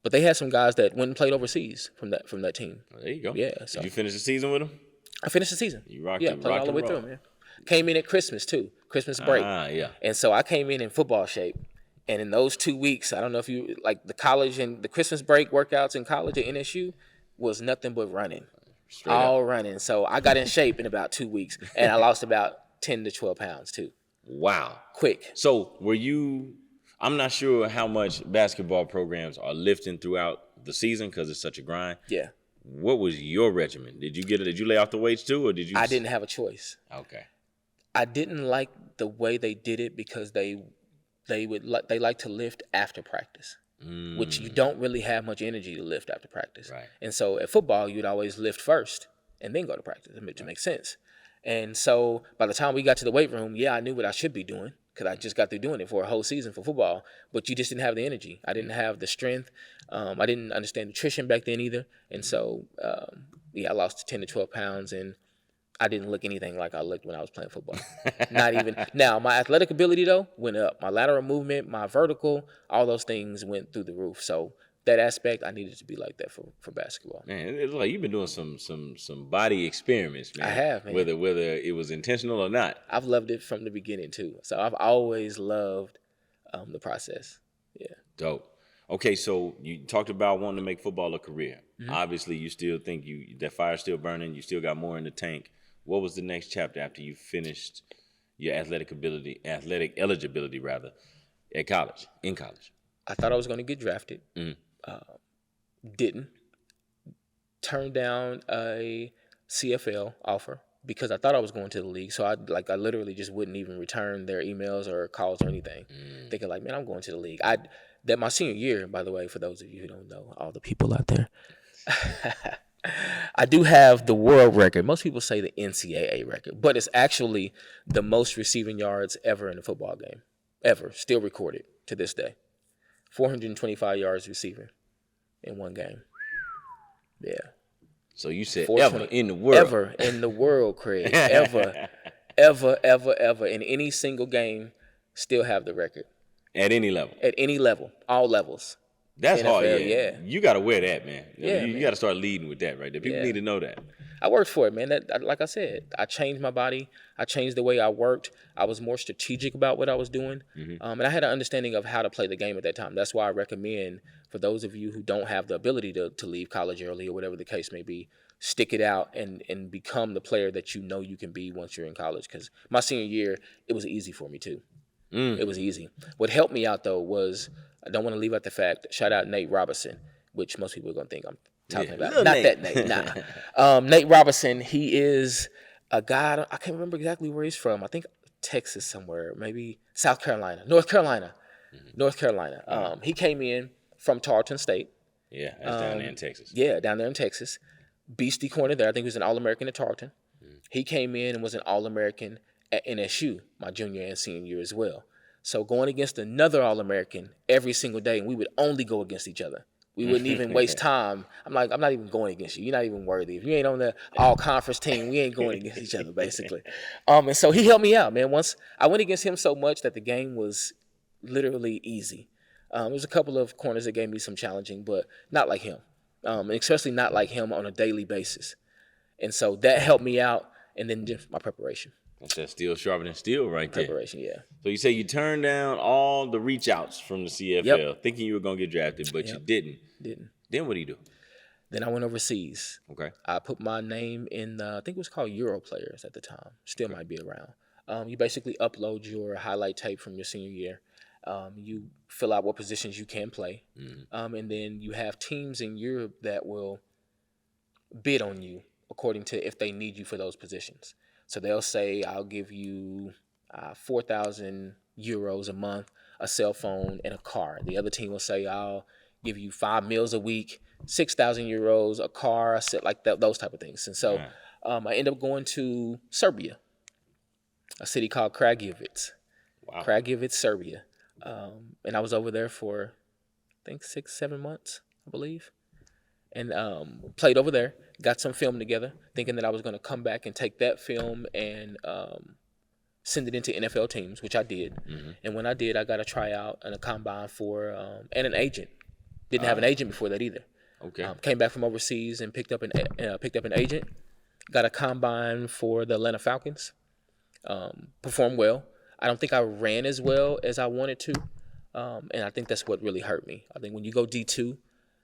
C: But they had some guys that went and played overseas from that team.
B: Well, there you go.
C: Yeah. So.
B: Did you finish the season with them?
C: I finished the season.
B: You rocked
C: it. Played all the way through, man. Came in at Christmas too. Christmas break.
B: Yeah.
C: And so I came in football shape. And in those 2 weeks, I don't know if you like the college and the Christmas break workouts in college at NSU was nothing but running. Straight all up. Running. So I got in shape in about 2 weeks, and I lost about 10 to 12 pounds too.
B: Wow.
C: Quick.
B: So were you? I'm not sure how much basketball programs are lifting throughout the season because it's such a grind.
C: Yeah.
B: What was your regimen? Did you lay off the weights too, or did you?
C: I didn't have a choice.
B: Okay.
C: I didn't like the way they did it because they like to lift after practice, which you don't really have much energy to lift after practice.
B: Right.
C: And so at football, you'd always lift first and then go to practice, to make sense. And so by the time we got to the weight room, I knew what I should be doing because I just got through doing it for a whole season for football. But you just didn't have the energy. I didn't have the strength. I didn't understand nutrition back then either. And so, I lost 10 to 12 pounds, and I didn't look anything like I looked when I was playing football. Not even. Now, my athletic ability, though, went up. My lateral movement, my vertical, all those things went through the roof. So that aspect, I needed to be like that for basketball.
B: Man, it's like you've been doing some body experiments, man.
C: I have, man.
B: Whether it was intentional or not.
C: I've loved it from the beginning, too. So I've always loved the process. Yeah.
B: Dope. Okay, so you talked about wanting to make football a career. Mm-hmm. Obviously, you still think that fire's still burning. You still got more in the tank. What was the next chapter after you finished your athletic eligibility in college?
C: I thought I was going to get drafted. Didn't. Turned down a CFL offer because I thought I was going to the league. So I literally just wouldn't even return their emails or calls or anything. Thinking like, man, I'm going to the league. That my senior year, by the way, for those of you who don't know, all the people out there, I do have the world record. Most people say the NCAA record, but it's actually the most receiving yards ever in a football game, ever, still recorded to this day. 425 yards receiving in one game. Yeah.
B: So you said ever in the world.
C: Ever in the world, Craig. Ever in any single game, still have the record.
B: At any level.
C: At any level, all levels.
B: That's
C: NFL,
B: hard,
C: yeah.
B: You got to wear that, man. You got to
C: man.
B: start leading with that right there. People need to know that.
C: I worked for it, man. Like I said, I changed my body. I changed the way I worked. I was more strategic about what I was doing. And I had an understanding of how to play the game at that time. That's why I recommend for those of you who don't have the ability to leave college early or whatever the case may be, stick it out and become the player that you know you can be once you're in college. Because my senior year, it was easy for me too. It was easy. What helped me out, though, was, I don't want to leave out the fact, shout out Nate Robinson, which most people are going to think I'm talking about. Not Nate. That Nate, nah. Nate Robinson, he is a guy, I can't remember exactly where he's from. I think Texas somewhere, maybe North Carolina. He came in from Tarleton State.
B: Yeah, that's down there in Texas.
C: Yeah, down there in Texas. Beastie corner there. I think he was an All-American at Tarleton. He came in and was an All-American at NSU my junior and senior year as well. So going against another All-American every single day, and we would only go against each other. We wouldn't even waste time. I'm like, I'm not even going against you. You're not even worthy. If you ain't on the all-conference team, we ain't going against each other, basically. And so he helped me out, man. Once I went against him so much that the game was literally easy. There was a couple of corners that gave me some challenging, but not like him. And especially not like him on a daily basis. And so that helped me out, and then just my preparation.
B: That's that steel sharper than steel right there.
C: Preparation, yeah.
B: So you say you turned down all the reach outs from the CFL, thinking you were going to get drafted, but you didn't.
C: Didn't.
B: Then what do you do?
C: Then I went overseas.
B: Okay.
C: I put my name in, I think it was called Euro Players at the time. Still might be around. You basically upload your highlight tape from your senior year. You fill out what positions you can play. And then you have teams in Europe that will bid on you according to if they need you for those positions. So they'll say, I'll give you 4,000 euros a month, a cell phone, and a car. The other team will say, I'll give you 5 meals a week, 6,000 euros, a car, a set, like those type of things. And so I ended up going to Serbia, a city called Kragujevac.
B: Wow.
C: Kragujevac, Serbia. And I was over there for, I think, 6-7 months, I believe. And played over there, got some film together, thinking that I was going to come back and take that film and send it into NFL teams, which I did. And when I did, I got a tryout and a combine for and an agent. Didn't have an agent before that either.
B: Okay.
C: Came back from overseas and picked up an agent. Got a combine for the Atlanta Falcons. Performed well. I don't think I ran as well as I wanted to, and I think that's what really hurt me. I think when you go D2,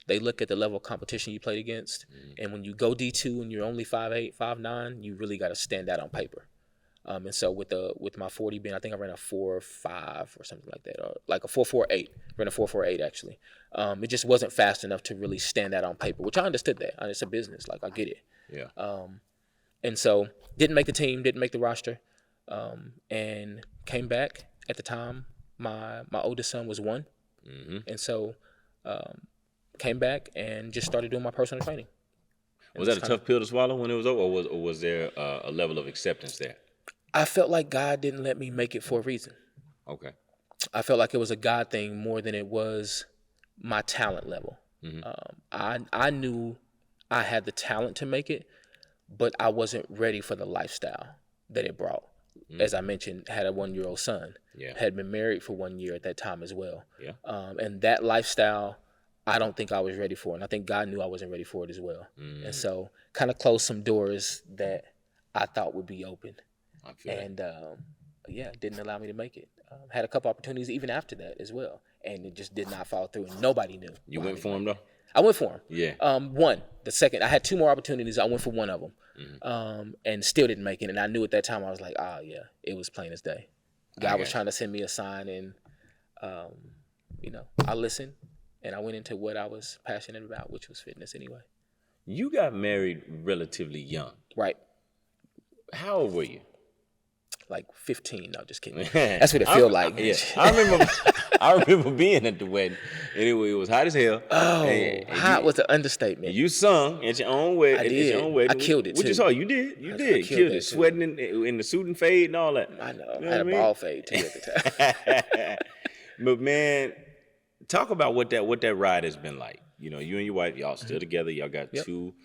C: they look at the level of competition you played against, and when you go D2 and you're only 5'8", 5'9", you really got to stand out on paper. And so with my 40 being, I think I ran a 4.5 or something like that, or like a 4.48. Ran a 4.48 actually. It just wasn't fast enough to really stand out on paper, which I understood that. It's a business, like I get it.
B: Yeah.
C: And so didn't make the team, didn't make the roster, and came back. At the time, my oldest son was 1, and so came back and just started doing my personal training.
B: Was that a tough pill to swallow when it was over, or was there a level of acceptance there?
C: I felt like God didn't let me make it for a reason.
B: Okay.
C: I felt like it was a God thing more than it was my talent level. I knew I had the talent to make it, but I wasn't ready for the lifestyle that it brought. As I mentioned, had a 1-year-old son. Had been married for 1 year at that time as well. And that lifestyle, I don't think I was ready for. And I think God knew I wasn't ready for it as well. And so kind of closed some doors that I thought would be open. And didn't allow me to make it. Had a couple opportunities even after that as well. And it just did not fall through. And nobody knew.
B: You went for him though?
C: I went for him.
B: Yeah.
C: The second, I had 2 more opportunities. I went for one of them, and still didn't make it. And I knew at that time, I was like, it was plain as day. God was trying to send me a sign, and I listened, and I went into what I was passionate about, which was fitness anyway.
B: You got married relatively young.
C: Right.
B: How old were you?
C: Like 15. No, just kidding. That's what it felt like.
B: Yeah. I remember being at the wedding. Anyway, it was hot as hell.
C: Oh, and hot was the understatement.
B: You sung at your own wedding.
C: I did.
B: At your own wedding.
C: I killed it,
B: What
C: too.
B: you saw? You did. You did. Killed it. Sweating in the suit and fade and all that.
C: I know.
B: You know
C: I had a ball fade, too, at the time.
B: But, man, talk about what that ride has been like. You know, you and your wife, y'all still together. Y'all got two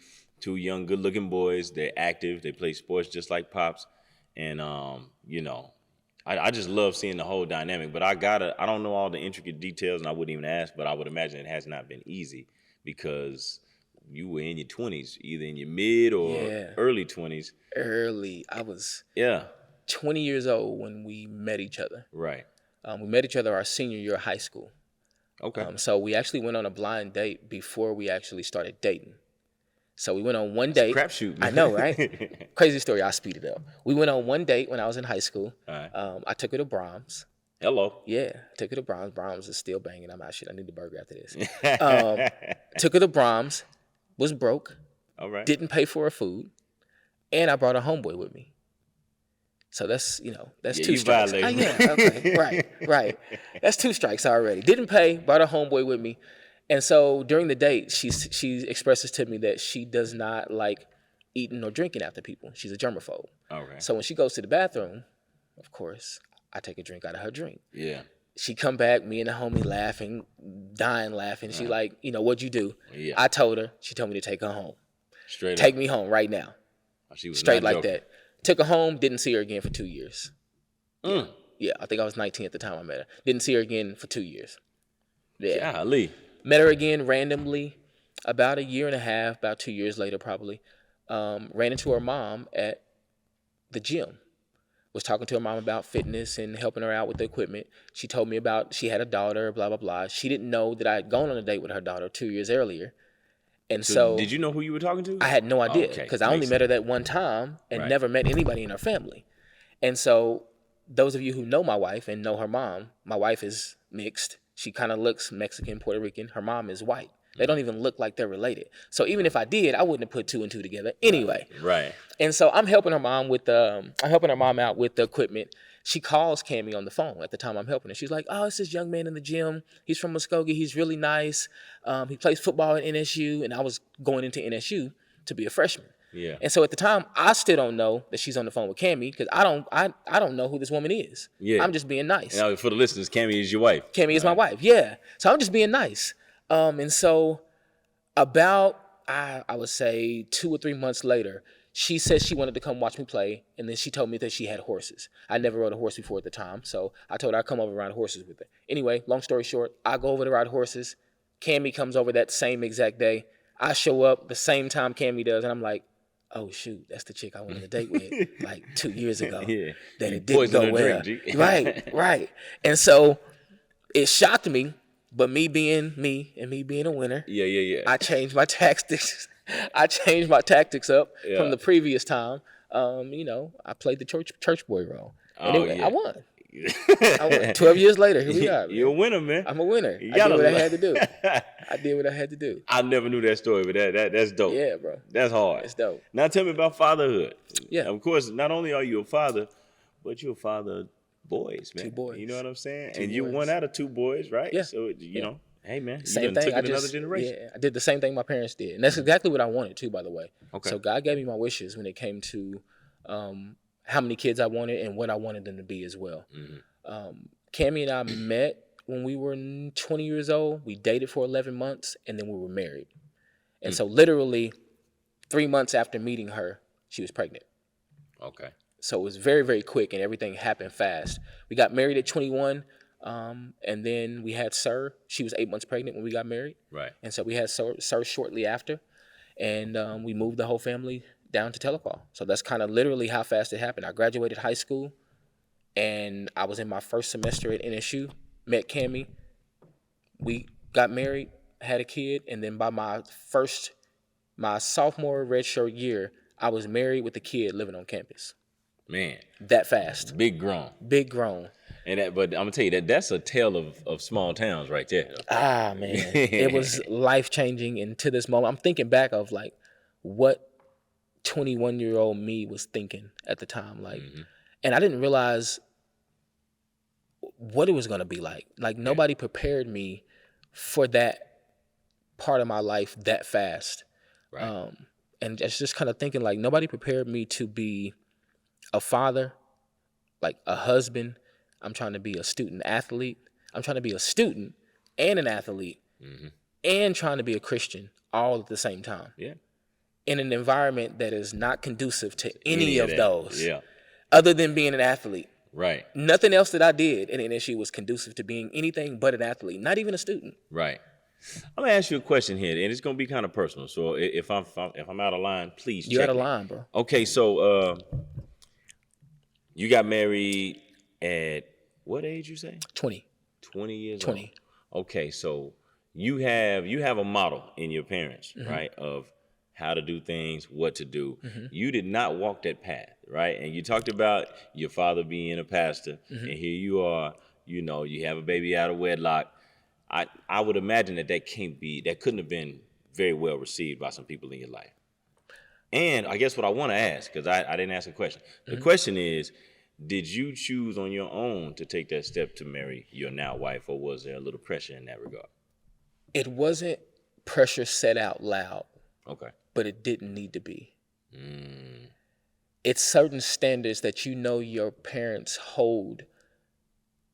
B: young, good-looking boys. They're active. They play sports just like Pops. And, I just love seeing the whole dynamic. But I don't know all the intricate details, and I wouldn't even ask, but I would imagine it has not been easy because you were in your 20s, either in your mid or early 20s.
C: Early. I was 20 years old when we met each other.
B: Right.
C: We met each other our senior year of high school.
B: Okay.
C: So we actually went on a blind date before we actually started dating. So we went on one date.
B: Crapshoot.
C: I know, right? Crazy story. I'll speed it up. We went on one date when I was in high school.
B: All right.
C: I took her to Brahms.
B: Hello.
C: Yeah, took her to Brahms. Brahms is still banging. I'm out. Shit, I need the burger after this. Took her to Brahms. Was broke.
B: All right.
C: Didn't pay for her food, and I brought a homeboy with me. So that's 2 strikes. Okay. Right. That's 2 strikes already. Didn't pay. Brought a homeboy with me. And so during the date, she expresses to me that she does not like eating or drinking after people. She's a germaphobe.
B: Okay.
C: So when she goes to the bathroom, of course, I take a drink out of her drink.
B: Yeah.
C: She come back, me and the homie laughing, dying laughing. She like, what'd you do?
B: Yeah.
C: I told her. She told me to take her home.
B: Straight
C: Take
B: up.
C: me home right now.
B: She was
C: straight like
B: joking.
C: that. Took her home, didn't see her again for 2 years.
B: Mm.
C: Yeah, I think I was 19 at the time I met her. Didn't see her again for 2 years. Yeah.
B: Golly.
C: Met her again randomly about a year and a half, about 2 years later probably. Ran into her mom at the gym. Was talking to her mom about fitness and helping her out with the equipment. She told me about she had a daughter, blah, blah, blah. She didn't know that I had gone on a date with her daughter 2 years earlier. And so
B: did you know who you were talking to?
C: I had no idea
B: Okay,
C: because I only
B: makes
C: met her that one time and
B: Right.
C: never met anybody in her family. And so those of you who know my wife and know her mom, my wife is mixed. She kind of looks Mexican, Puerto Rican. Her mom is white. They don't even look like they're related. So even if I did, I wouldn't have put two and two together anyway.
B: Right.
C: And so I'm helping her mom out with the equipment. She calls Cammie on the phone at the time I'm helping her. She's like, "Oh, it's this young man in the gym. He's from Muskogee. He's really nice. He plays football at NSU." And I was going into NSU to be a freshman.
B: Yeah.
C: And so at the time, I still don't know that she's on the phone with Cammie because I don't know who this woman is.
B: Yeah.
C: I'm just being nice.
B: Now, for the listeners, Cammie is your wife.
C: Cammie is my wife. Yeah. So I'm just being nice. And so about, I would say 2 or 3 months later, she said she wanted to come watch me play. And then she told me that she had horses. I never rode a horse before at the time. So I told her I'd come over and ride horses with her. Anyway, long story short, I go over to ride horses. Cammie comes over that same exact day. I show up the same time Cammie does. And I'm like, oh, shoot, that's the chick I went on a date with like 2 years ago.
B: Yeah.
C: That it didn't go well.
B: Drink, G.
C: Right. And so it shocked me, but me being me and me being a winner,
B: Yeah.
C: I changed my tactics. Up
B: Yeah.
C: from the previous time. I played the church boy role. And I won. I won. 12 years later, here we are. Man.
B: You're a winner, man.
C: I'm a winner.
B: You
C: I did what I
B: gotta-
C: had to do. I did what I had to do.
B: I never knew that story, but that's dope.
C: Yeah, bro.
B: That's hard.
C: It's dope.
B: Now tell me about fatherhood.
C: Yeah.
B: Of course, not only are you a father, but you're a father of boys, man.
C: 2 boys.
B: You know what I'm saying?
C: 2
B: And you
C: boys.
B: one out of 2 boys, right?
C: Yeah.
B: So you know, hey man,
C: Same
B: you done
C: thing.
B: took it another generation.
C: Yeah, I did the same thing my parents did, and that's exactly what I wanted too. By the way,
B: Okay.
C: So God gave me my wishes when it came to how many kids I wanted and what I wanted them to be as well. Cammie and I met when we were 20 years old. We dated for 11 months, and then we were married. And so, literally, 3 months after meeting her, she was pregnant.
B: Okay.
C: So it was very, very quick, and everything happened fast. We got married at 21, and then we had Sir. She was 8 months pregnant when we got married.
B: Right.
C: And so we had Sir shortly after, and we moved the whole family down to Telequa. So that's kind of literally how fast it happened. I graduated high school, and I was in my first semester at NSU, met Cammie. We got married, had a kid, and then by my sophomore redshirt year, I was married with a kid living on campus.
B: Man,
C: That fast.
B: big grown.
C: Big grown.
B: But I'm gonna tell you that's a tale of small towns right there.
C: Ah, man. It was life-changing, and to this moment, I'm thinking back of, like, what 21-year-old me was thinking at the time. Like, and I didn't realize what it was going to be like. Like, nobody prepared me for that part of my life that fast.
B: Right.
C: And just kind of thinking, like, nobody prepared me to be a father, like a husband. I'm trying to be a student athlete. I'm trying to be a student and an athlete and trying to be a Christian all at the same time.
B: Yeah.
C: In an environment that is not conducive to any of
B: that.
C: those,
B: Yeah.
C: other than being an athlete.
B: Right.
C: Nothing else that I did in NSU was conducive to being anything but an athlete, not even a student.
B: Right. I'm gonna ask you a question here, and it's gonna be kind of personal. So if I'm out of line, please.
C: You're
B: check
C: out of
B: me.
C: line, bro.
B: Okay, so you got married at what age? You say
C: 20.
B: 20 years
C: 20.
B: old. Okay, so you have a model in your parents, right, of how to do things, what to do. You did not walk that path, right? And you talked about your father being a pastor, and here you are. You know, you have a baby out of wedlock. I would imagine that couldn't have been very well received by some people in your life. And I guess what I want to ask, because I didn't ask a question. The question is, did you choose on your own to take that step to marry your now wife, or was there a little pressure in that regard?
C: It wasn't pressure said out loud,
B: Okay.
C: but it didn't need to be. It's certain standards that you know your parents hold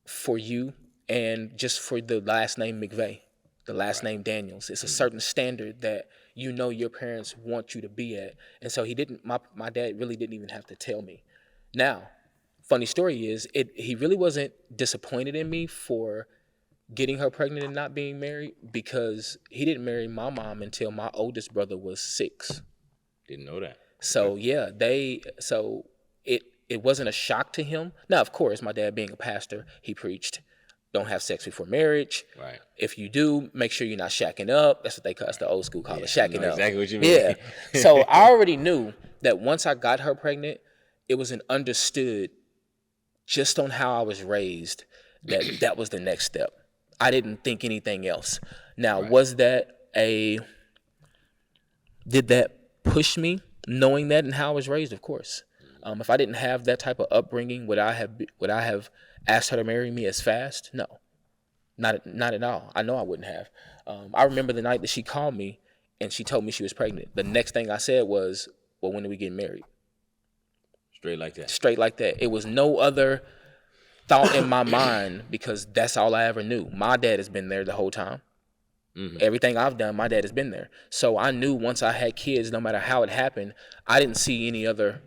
C: for you, and just for the last name McVay, the last name Daniels. It's a certain standard that you know your parents want you to be at. And so my dad really didn't even have to tell me. Now, funny story is, he really wasn't disappointed in me for getting her pregnant and not being married, because he didn't marry my mom until my oldest brother was 6.
B: Didn't know that.
C: So yeah, it wasn't a shock to him. Now, of course, my dad being a pastor, he preached don't have sex before marriage.
B: Right.
C: If you do, make sure you're not shacking up. That's what they call, that's the old school call it, shacking up.
B: Exactly what you mean.
C: Yeah. So I already knew that once I got her pregnant, it was an understood, just on how I was raised, that was the next step. I didn't think anything else. Now, did that push me knowing that and how I was raised? Of course. If I didn't have that type of upbringing, would I have asked her to marry me as fast? No, not at all. I know I wouldn't have. I remember the night that she called me and she told me she was pregnant. The next thing I said was, well, when are we getting married?
B: Straight like that.
C: Straight like that. It was no other thought in my mind, because that's all I ever knew. My dad has been there the whole time. Mm-hmm. Everything I've done, my dad has been there. So I knew once I had kids, no matter how it happened, I didn't see any other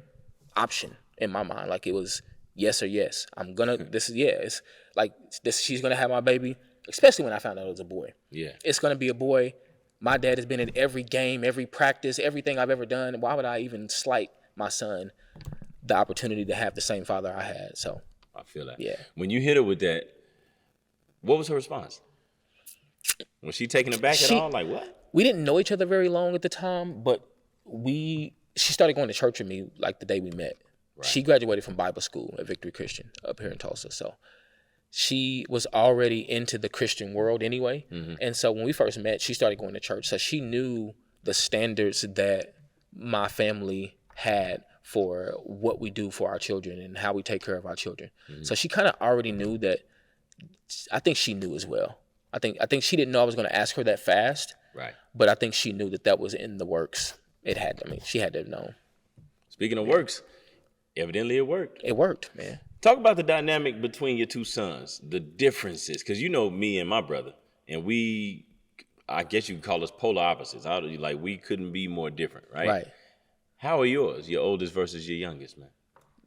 C: option in my mind. Like, it was yes or yes. It's like this. She's gonna have my baby, especially when I found out it was a boy.
B: Yeah,
C: it's gonna be a boy. My dad has been in every game, every practice, everything I've ever done. Why would I even slight my son the opportunity to have the same father I had? So
B: I feel that.
C: Yeah.
B: When you hit her with that, what was her response? Was she taken aback at all? Like, what?
C: We didn't know each other very long at the time, but she started going to church with me like the day we met. Right. She graduated from Bible school at Victory Christian up here in Tulsa. So she was already into the Christian world anyway. Mm-hmm. And so when we first met, she started going to church. So she knew the standards that my family had for what we do for our children and how we take care of our children. Mm-hmm. So she kind of already knew that. I think she knew as well. I think she didn't know I was going to ask her that fast. Right. But I think she knew that was in the works. She had to have known.
B: Speaking of works, evidently it worked.
C: It worked, man.
B: Talk about the dynamic between your two sons, the differences, because you know me and my brother, and I guess you could call us polar opposites. Like, we couldn't be more different, right?
C: Right.
B: How are yours, your oldest versus your youngest, man?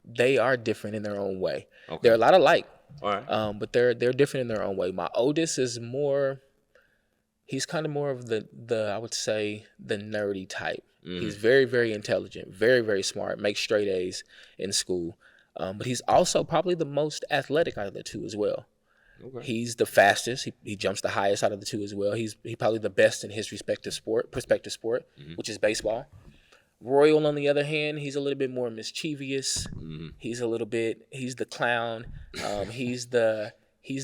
C: They are different in their own way. Okay. They're a lot alike.
B: All right.
C: But they're different in their own way. My oldest is he's kind of more of the I would say the nerdy type. Mm. He's very, very intelligent, very, very smart, makes straight A's in school. But he's also probably the most athletic out of the two as well. Okay. He's the fastest. He jumps the highest out of the two as well. He's probably the best in his prospective sport, mm-hmm. which is baseball. Royal, on the other hand, he's a little bit more mischievous. Mm-hmm. He's the clown. He's the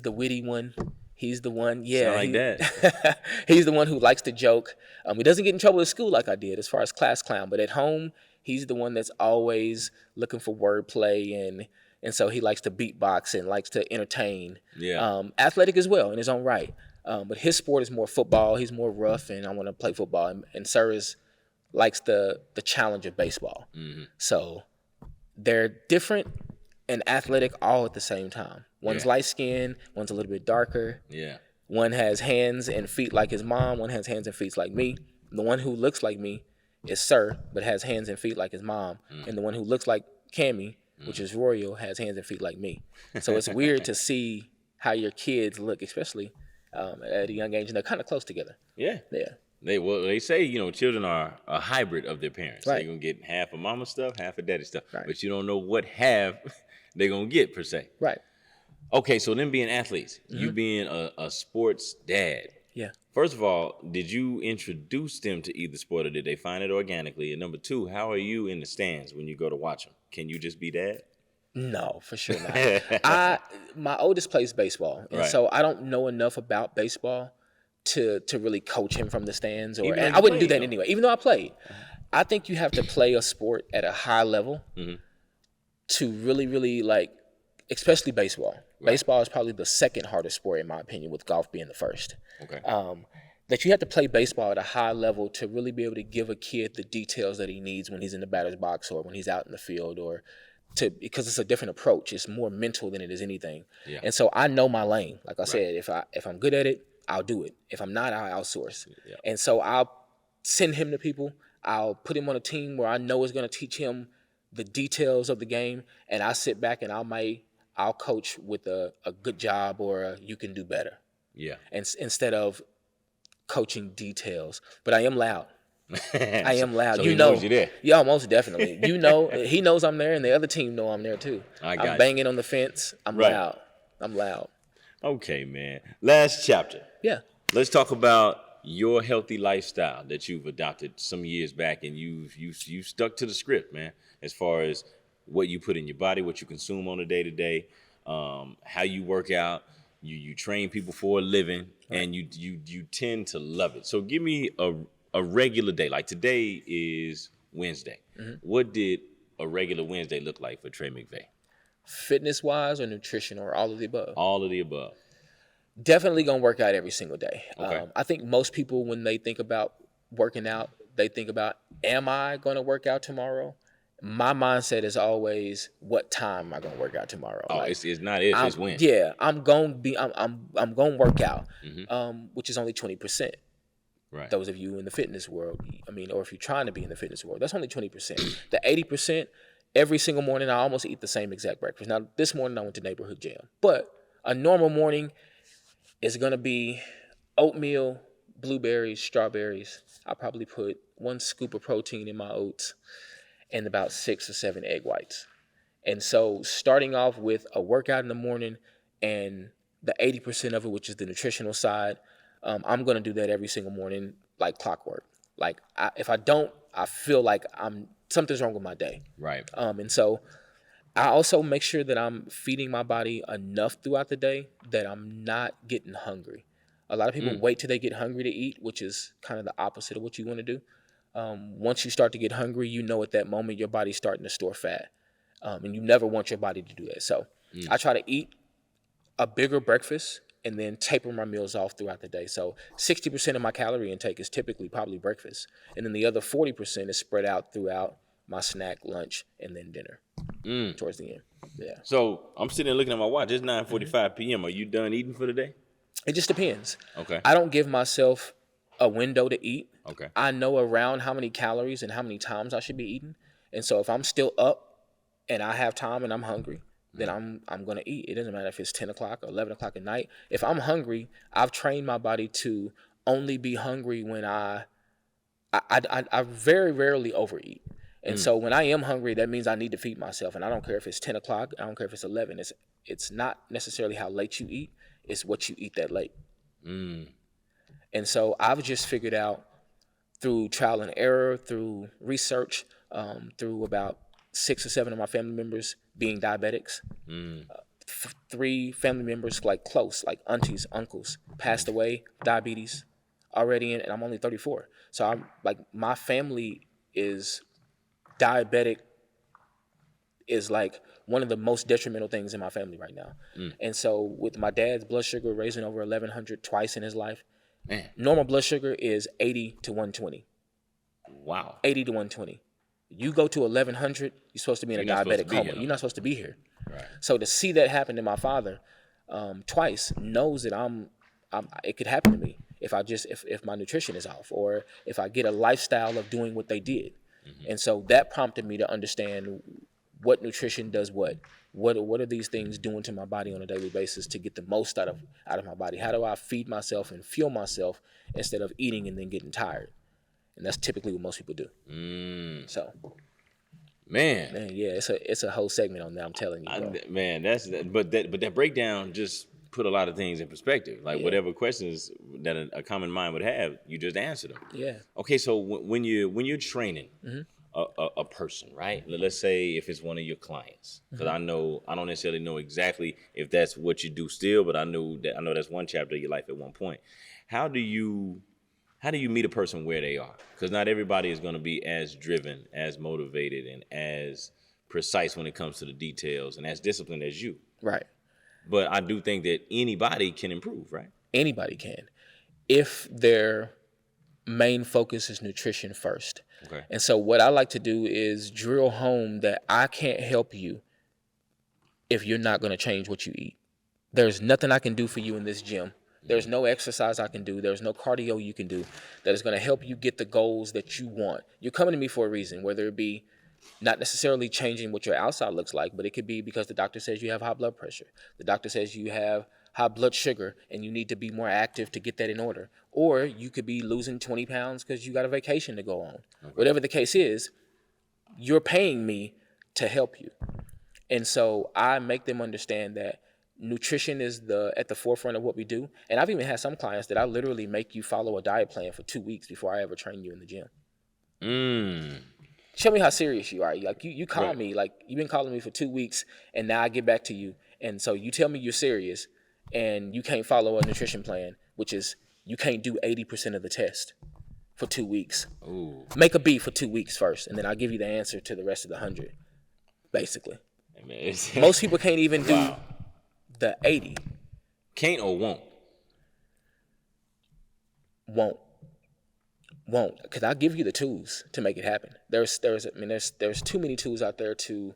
C: witty one. He's the one,
B: Sound like that.
C: He's the one who likes to joke. He doesn't get in trouble at school like I did as far as class clown, but at home, he's the one that's always looking for wordplay, and so he likes to beatbox and likes to entertain. Yeah. Athletic as well in his own right. But his sport is more football. He's more rough, and I want to play football. And Sir likes the challenge of baseball. Mm-hmm. So they're different and athletic all at the same time. One's light skinned, one's a little bit darker. Yeah. One has hands and feet like his mom, one has hands and feet like me. The one who looks like me is Sir, but has hands and feet like his mom. Mm. And the one who looks like Cammy, which is Royal, has hands and feet like me. So it's weird to see how your kids look, especially at a young age, and they're kind of close together. Yeah. Yeah.
B: They say, children are a hybrid of their parents.
C: Right.
B: They're going to get half of mama stuff, half of daddy stuff.
C: Right.
B: But you don't know what half they're going to get, per se.
C: Right.
B: Okay, so them being athletes, mm-hmm. you being a sports dad.
C: Yeah.
B: First of all, did you introduce them to either sport, or did they find it organically? And number two, how are you in the stands when you go to watch them? Can you just be dad?
C: No, for sure not. My oldest plays baseball, and so I don't know enough about baseball to really coach him from the stands, and I wouldn't do that anyway. Even though I played, I think you have to play a sport at a high level mm-hmm. to really, really especially baseball. Right. Baseball is probably the second hardest sport in my opinion, with golf being the first. Okay. That you have to play baseball at a high level to really be able to give a kid the details that he needs when he's in the batter's box or when he's out in the field, because it's a different approach. It's more mental than it is anything. Yeah. And so I know my lane. Like I said, if I'm good at it, I'll do it. If I'm not, I'll outsource. Yeah. And so I'll send him to people. I'll put him on a team where I know is going to teach him the details of the game, and I sit back and I'll coach with a good job or you can do better. Yeah. And instead of coaching details, but I am loud. I am loud.
B: So he knows you there.
C: Yeah, most definitely. He knows I'm there, and the other team know I'm there too. I'm banging on the fence. I'm loud.
B: Okay, man. Last chapter.
C: Yeah.
B: Let's talk about your healthy lifestyle that you've adopted some years back, and you've stuck to the script, man. As far as what you put in your body, what you consume on a day to day, how you work out, you train people for a living,
C: Right.
B: and you tend to love it. So give me a regular day. Like today is Wednesday. What did a regular Wednesday look like for Trey McVay?
C: Fitness wise or nutrition or all of the above?
B: All of the above.
C: Definitely gonna work out every single day.
B: Okay.
C: I think most people, when they think about working out, they think about, am I gonna work out tomorrow? My mindset is always, what time am I gonna work out tomorrow?
B: Oh,
C: Like,
B: it's not if, it's when.
C: yeah, I'm gonna work out, which is only 20%.
B: Right.
C: Those of you in the fitness world, I mean, or if you're trying to be in the fitness world, that's only 20%. The 80%, every single morning, I almost eat the same exact breakfast. Now, this morning I went to Neighborhood Jam, but a normal morning is gonna be oatmeal, blueberries, strawberries. I probably put 1 scoop of protein in my oats and about 6 or 7 egg whites. And so starting off with a workout in the morning and the 80% of it, which is the nutritional side, I'm going to do that every single morning like clockwork. Like if I don't, I feel like something's wrong with my day.
B: Right.
C: And so I also make sure that I'm feeding my body enough throughout the day that I'm not getting hungry. A lot of people wait till they get hungry to eat, which is kind of the opposite of what you want to do. Once you start to get hungry, you know at that moment your body's starting to store fat. And you never want your body to do that. So I try to eat a bigger breakfast and then taper my meals off throughout the day. So 60% of my calorie intake is typically probably breakfast. And then the other 40% is spread out throughout my snack, lunch, and then dinner towards the end. Yeah.
B: So I'm sitting there looking at my watch. It's 9:45 p.m. Are you done eating for the day?
C: It just depends.
B: Okay.
C: I don't give myself a window to eat.
B: Okay.
C: I know around how many calories and how many times I should be eating. And so if I'm still up and I have time and I'm hungry, then I'm gonna eat. It doesn't matter if it's 10 o'clock or 11 o'clock at night. If I'm hungry, I've trained my body to only be hungry when I very rarely overeat. And so when I am hungry, that means I need to feed myself. And I don't care if it's 10 o'clock, I don't care if it's 11. It's not necessarily how late you eat, it's what you eat that late. And so I've just figured out through trial and error, through research, through about 6 or 7 of my family members being diabetics. 3 family members, like close, like aunties, uncles, passed away, diabetes already, and I'm only 34. So I'm like, my family is diabetic, is like one of the most detrimental things in my family right now. And so with my dad's blood sugar raising over 1100 twice in his life,
B: Man.
C: normal blood sugar is 80 to 120.
B: Wow.
C: 80 to 120. You go to 1100, you're supposed to be in a
B: You're not supposed
C: diabetic
B: to be
C: coma.
B: here.
C: You're not supposed to be here.
B: Right.
C: So to see that happen to my father twice knows that it could happen to me if my nutrition is off, or if I get a lifestyle of doing what they did. And so that prompted me to understand what nutrition does what are these things doing to my body on a daily basis to get the most out of my body. How do I feed myself and fuel myself instead of eating and then getting tired? And that's typically what most people do. So
B: Man,
C: yeah, it's a whole segment on that, I'm telling you, bro.
B: man, but that breakdown just put a lot of things in perspective. Like whatever questions that a common mind would have, you just answer them.
C: Yeah.
B: Okay, so when you're training a person, right? Let's say if it's one of your clients, because I don't necessarily know exactly if that's what you do still, but I know that's one chapter of your life at one point. How do you meet a person where they are? Because not everybody is going to be as driven, as motivated, and as precise when it comes to the details, and as disciplined as you.
C: Right.
B: But I do think that anybody can improve, right?
C: Anybody can, if their main focus is nutrition first.
B: Okay.
C: And so what I like to do is drill home that I can't help you if you're not going to change what you eat. There's nothing I can do for you in this gym. There's no exercise I can do. There's no cardio you can do that is going to help you get the goals that you want. You're coming to me for a reason, whether it be not necessarily changing what your outside looks like, but it could be because the doctor says you have high blood pressure. The doctor says you have high blood sugar and you need to be more active to get that in order. Or you could be losing 20 pounds because you got a vacation to go on. Okay. Whatever the case is, you're paying me to help you. And so I make them understand that nutrition is at the forefront of what we do. And I've even had some clients that I literally make you follow a diet plan for 2 weeks before I ever train you in the gym. Show me how serious you are. Like you call
B: Right.
C: me, like you've been calling me for 2 weeks, and now I get back to you, and so you tell me you're serious, and you can't follow a nutrition plan, which is you can't do 80% of the test for 2 weeks.
B: Ooh.
C: Make a B for 2 weeks first, and then I'll give you the answer to the rest of the 100. Basically,
B: Hey, man, it's-
C: most people can't even do
B: Wow.
C: the 80.
B: Can't or won't?
C: Won't, because I'll give you the tools to make it happen. There's too many tools out there to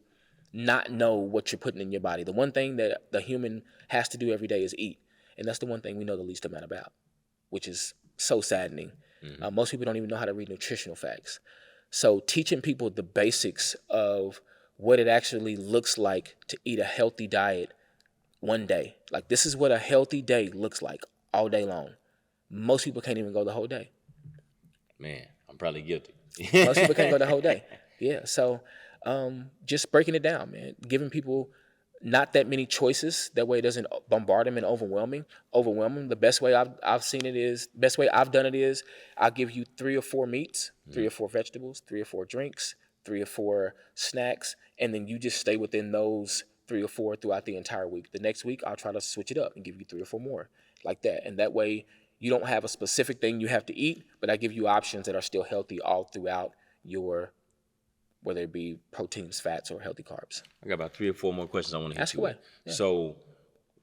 C: not know what you're putting in your body. The one thing that the human has to do every day is eat, and that's the one thing we know the least amount about, which is so saddening. Most people don't even know how to read nutritional facts. So teaching people the basics of what it actually looks like to eat a healthy diet one day. Like, this is what a healthy day looks like all day long. Most people can't even go the whole day.
B: Man, I'm probably guilty.
C: Most people can't go the whole day. Yeah, so just breaking it down, man. Giving people not that many choices. That way it doesn't bombard them and overwhelm them. The best way best way I've done it is I'll give you 3 or 4 meats, 3 or 4 vegetables, 3 or 4 drinks, 3 or 4 snacks, and then you just stay within those 3 or 4 throughout the entire week. The next week, I'll try to switch it up and give you 3 or 4 more like that. And that way you don't have a specific thing you have to eat, but I give you options that are still healthy all throughout your, whether it be proteins, fats, or healthy carbs.
B: I got about 3 or 4 more questions I want to hit
C: Ask
B: you
C: away.
B: with.
C: Yeah.
B: So,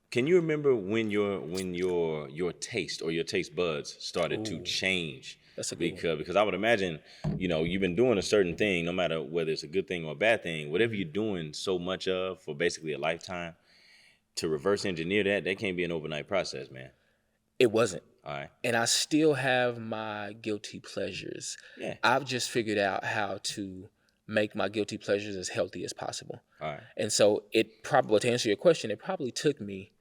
B: can you remember when your taste or your taste buds started to change?
C: That's a good one.
B: Because I would imagine, you've been doing a certain thing, no matter whether it's a good thing or a bad thing, whatever you're doing so much of for basically a lifetime, to reverse engineer that can't be an overnight process, man.
C: It wasn't.
B: All right.
C: And I still have my guilty pleasures.
B: Yeah.
C: I've just figured out how to make my guilty pleasures as healthy as possible.
B: All right.
C: And so to answer your question, it probably took me,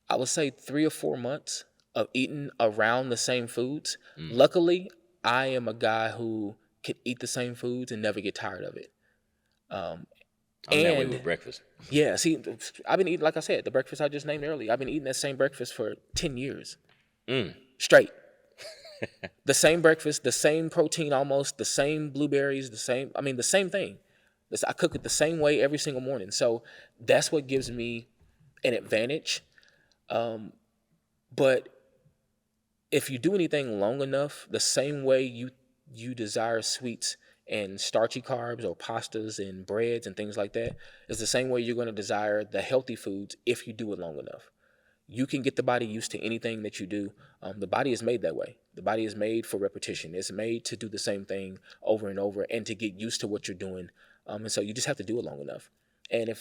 C: I would say 3 or 4 months of eating around the same foods. Luckily, I am a guy who can eat the same foods and never get tired of it.
B: I'm that way
C: And-
B: with breakfast.
C: Yeah, see, I've been eating, like I said, the breakfast I just named earlier, I've been eating that same breakfast for 10 years. Straight. The same breakfast, the same protein almost, the same blueberries, the same thing. I cook it the same way every single morning. So that's what gives me an advantage. But if you do anything long enough, the same way you desire sweets and starchy carbs or pastas and breads and things like that, is the same way you're going to desire the healthy foods if you do it long enough. You can get the body used to anything that you do. The body is made that way. The body is made for repetition. It's made to do the same thing over and over and to get used to what you're doing. And so you just have to do it long enough. And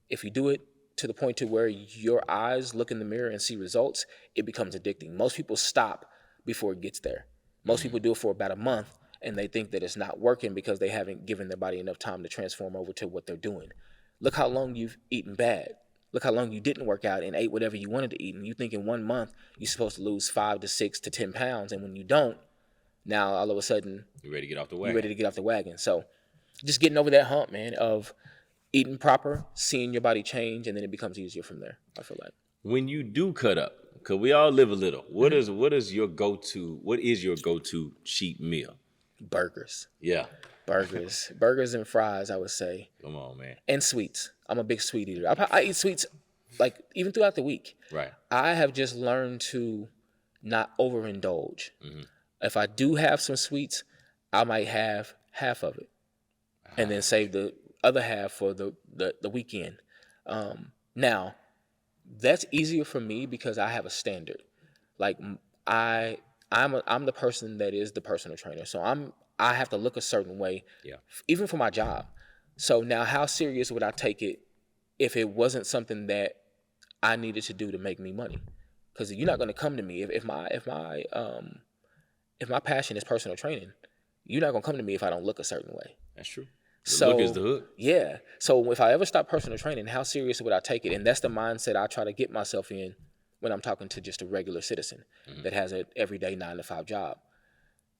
C: if you do it to the point to where your eyes look in the mirror and see results, it becomes addicting. Most people stop before it gets there. Most people do it for about a month and they think that it's not working because they haven't given their body enough time to transform over to what they're doing. Look how long you've eaten bad. Look how long you didn't work out and ate whatever you wanted to eat. And you think in 1 month you're supposed to lose 5 to 6 to 10 pounds. And when you don't, now all of a sudden
B: You ready to get off the
C: you're
B: wagon?
C: ready to get off the wagon. So just getting over that hump, man, of eating proper, seeing your body change, and then it becomes easier from there, I feel like.
B: When you do cut up, because we all live a little, what is your go-to cheat meal?
C: Burgers.
B: Yeah.
C: Burgers and fries, I would say.
B: Come on, man.
C: And sweets. I'm a big sweet eater. I eat sweets like even throughout the week.
B: Right.
C: I have just learned to not overindulge. If I do have some sweets, I might have half of it and then save the other half for the weekend. Now, that's easier for me because I have a standard. Like I'm the person that is the personal trainer. So I have to look a certain way,
B: Yeah.
C: even for my job. So now how serious would I take it if it wasn't something that I needed to do to make me money? Because you're not going to come to me if my passion is personal training. You're not going to come to me if I don't look a certain way.
B: That's true. The
C: So
B: look is the hook.
C: yeah. So if I ever stop personal training, how serious would I take it? And that's the mindset I try to get myself in when I'm talking to just a regular citizen that has an everyday 9-to-5 job.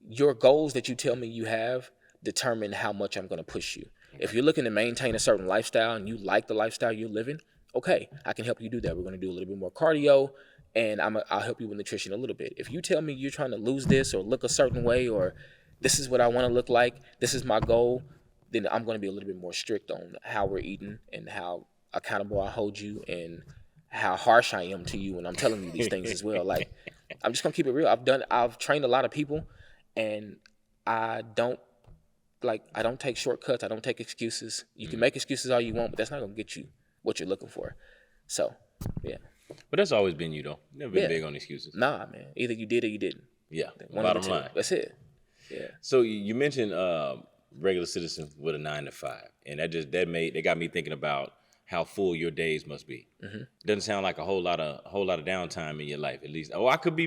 C: Your goals that you tell me you have determine how much I'm going to push you. If you're looking to maintain a certain lifestyle and you like the lifestyle you're living, Okay, I can help you do that. We're going to do a little bit more cardio, and I'll help you with nutrition a little bit. If you tell me you're trying to lose this or look a certain way, or this is what I want to look like, this is my goal, then I'm going to be a little bit more strict on how we're eating and how accountable I hold you and how harsh I am to you when I'm telling you these things as well. Like, I'm just going to keep it real. I've trained a lot of people, and I don't take shortcuts. I don't take excuses. You can make excuses all you want, but that's not going to get you what you're looking for. So, yeah.
B: But that's always been you, though. Never been big on excuses.
C: Nah, man. Either you did or you didn't.
B: Yeah.
C: One
B: Bottom
C: of the two.
B: line.
C: That's it. Yeah.
B: So you mentioned regular citizen with a 9 to 5, and that got me thinking about how full your days must be. Mm-hmm. Doesn't sound like a whole lot of downtime in your life, at least. I could be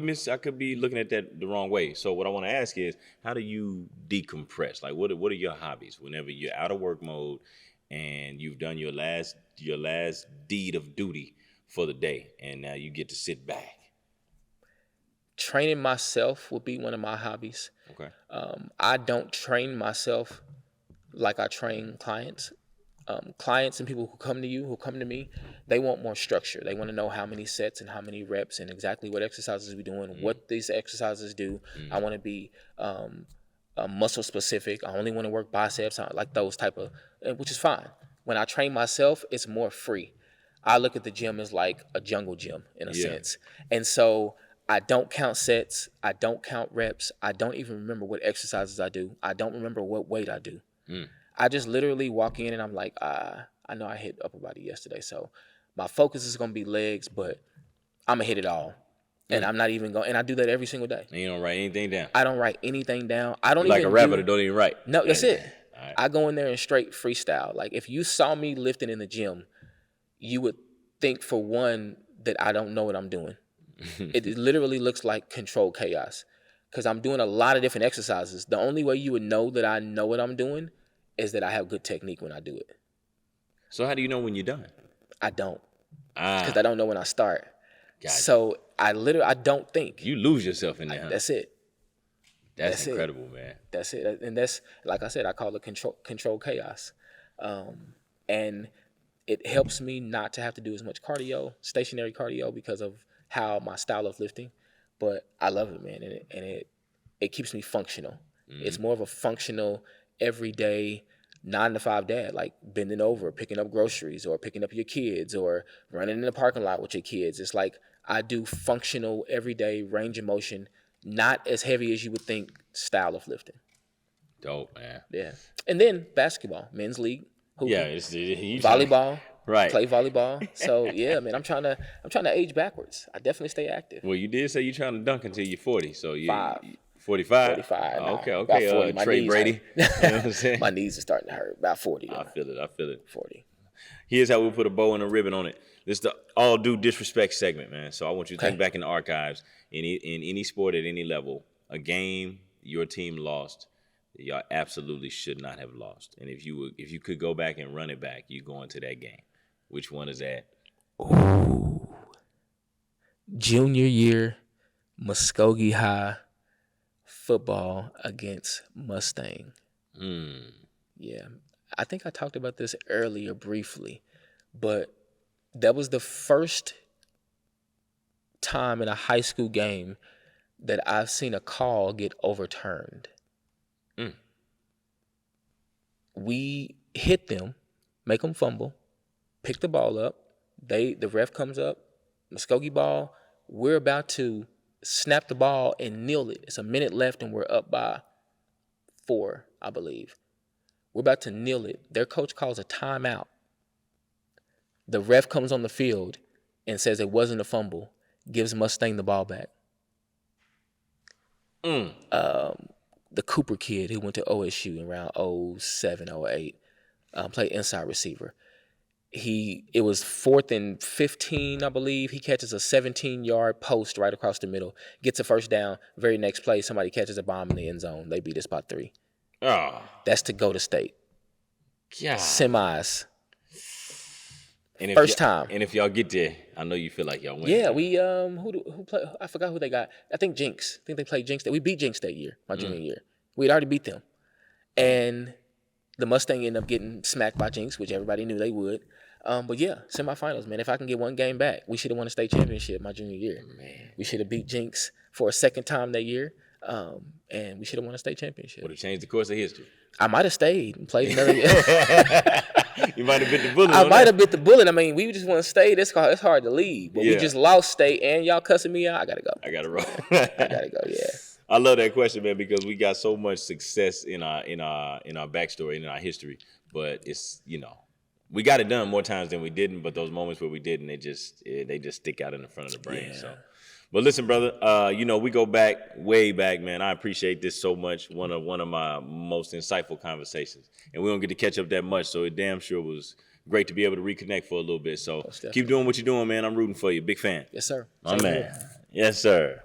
B: looking at that the wrong way. So what I want to ask is, how do you decompress? Like, what are your hobbies whenever you're out of work mode and you've done your last deed of duty for the day, and now you get to sit back?
C: Training myself would be one of my hobbies.
B: Okay.
C: I don't train myself like I train clients. Clients and people who come to me, they want more structure. They want to know how many sets and how many reps and exactly what exercises we're doing, what these exercises do. I want to be muscle specific. I only want to work biceps, like those type of, which is fine. When I train myself, it's more free. I look at the gym as like a jungle gym in a sense. And so I don't count sets. I don't count reps. I don't even remember what exercises I do. I don't remember what weight I do. I just literally walk in and I'm like, I know I hit upper body yesterday, so my focus is going to be legs, but I'm going to hit it all. And I'm not even going, and I do that every single day.
B: And you don't write anything down?
C: I don't write anything down. I don't
B: like
C: even
B: a rapper that don't even write?
C: No, that's it.
B: Right.
C: I go in there and straight freestyle. Like, if you saw me lifting in the gym, you would think, for one, that I don't know what I'm doing. It literally looks like controlled chaos because I'm doing a lot of different exercises. The only way you would know that I know what I'm doing is that I have good technique when I do it.
B: So how do you know when you're done?
C: I don't. Because I don't know when I start.
B: Gotcha.
C: So I don't think.
B: You lose yourself in there.
C: That's it.
B: That's incredible, man.
C: That's it. And that's, like I said, I call it control chaos. And it helps me not to have to do as much cardio, stationary cardio, because of how my style of lifting. But I love it, man. And it keeps me functional. It's more of a functional, everyday 9 to 5 dad, like bending over, picking up groceries, or picking up your kids, or running in the parking lot with your kids. It's like I do functional, everyday range of motion, not as heavy as you would think style of lifting.
B: Dope, man.
C: Yeah. And then basketball, men's league, hooping,
B: volleyball.
C: Right. Play volleyball. So yeah, man, I'm trying to age backwards. I definitely stay active.
B: Well, you did say you're trying to dunk until you're 40. So you
C: 45?
B: 45.
C: Oh,
B: okay.
C: 40.
B: Trey Brady. You know what I'm saying?
C: My knees are starting to hurt. About 40. Though.
B: I feel it.
C: 40.
B: Here's how we put a bow and a ribbon on it. This is the all due disrespect segment, man. So I want you to think back in the archives, in any sport at any level, a game your team lost, y'all absolutely should not have lost. And if you could go back and run it back, you go into that game. Which one is that?
C: Ooh. Junior year, Muskogee High football against Mustang. Yeah. I think I talked about this earlier briefly, but that was the first time in a high school game that I've seen a call get overturned. We hit them, make them fumble, pick the ball up. The ref comes up, Muskogee ball. We're about to snap the ball and kneel it. It's a minute left and we're up by 4, I believe. We're about to kneel it. Their coach calls a timeout. The ref comes on the field and says it wasn't a fumble, gives Mustang the ball back. The Cooper kid who went to OSU in around 07, 08, played inside receiver. It was 4th and 15, I believe. He catches a 17-yard post right across the middle, gets a first down. Very next play, somebody catches a bomb in the end zone. They beat us by 3.
B: Oh.
C: That's to go to state.
B: God.
C: Semis.
B: And
C: First time.
B: And if y'all get there, I know you feel like y'all win.
C: Yeah, we who play? I forgot who they got. I think Jinx. I think they played Jinx. We beat Jinx that year, my junior year. We'd already beat them, and the Mustang ended up getting smacked by Jinx, which everybody knew they would. But yeah, semifinals, man. If I can get one game back, we should have won a state championship my junior year.
B: Man,
C: We should have beat Jinx for a second time that year, and we should have won a state championship.
B: would have changed the course of history.
C: I might have stayed and played another year.
B: You might have bit the bullet.
C: I
B: on
C: might
B: that.
C: have bit the bullet. I mean, we just want to stay. It's hard to leave. But
B: Yeah.
C: we just lost state, and y'all cussing me out. I gotta go.
B: I gotta roll.
C: I gotta go. Yeah.
B: I love that question, man, because we got so much success in our backstory and in our history. But it's, we got it done more times than we didn't. But those moments where we didn't, they just stick out in the front of the brain.
C: Yeah.
B: So, but listen, brother, we go back way back, man. I appreciate this so much. One of my most insightful conversations, and we don't get to catch up that much, so it damn sure was great to be able to reconnect for a little bit. So keep doing what you're doing, man. I'm rooting for you. Big fan.
C: Yes, sir.
B: My
C: Same
B: man.
C: here.
B: Yes, sir.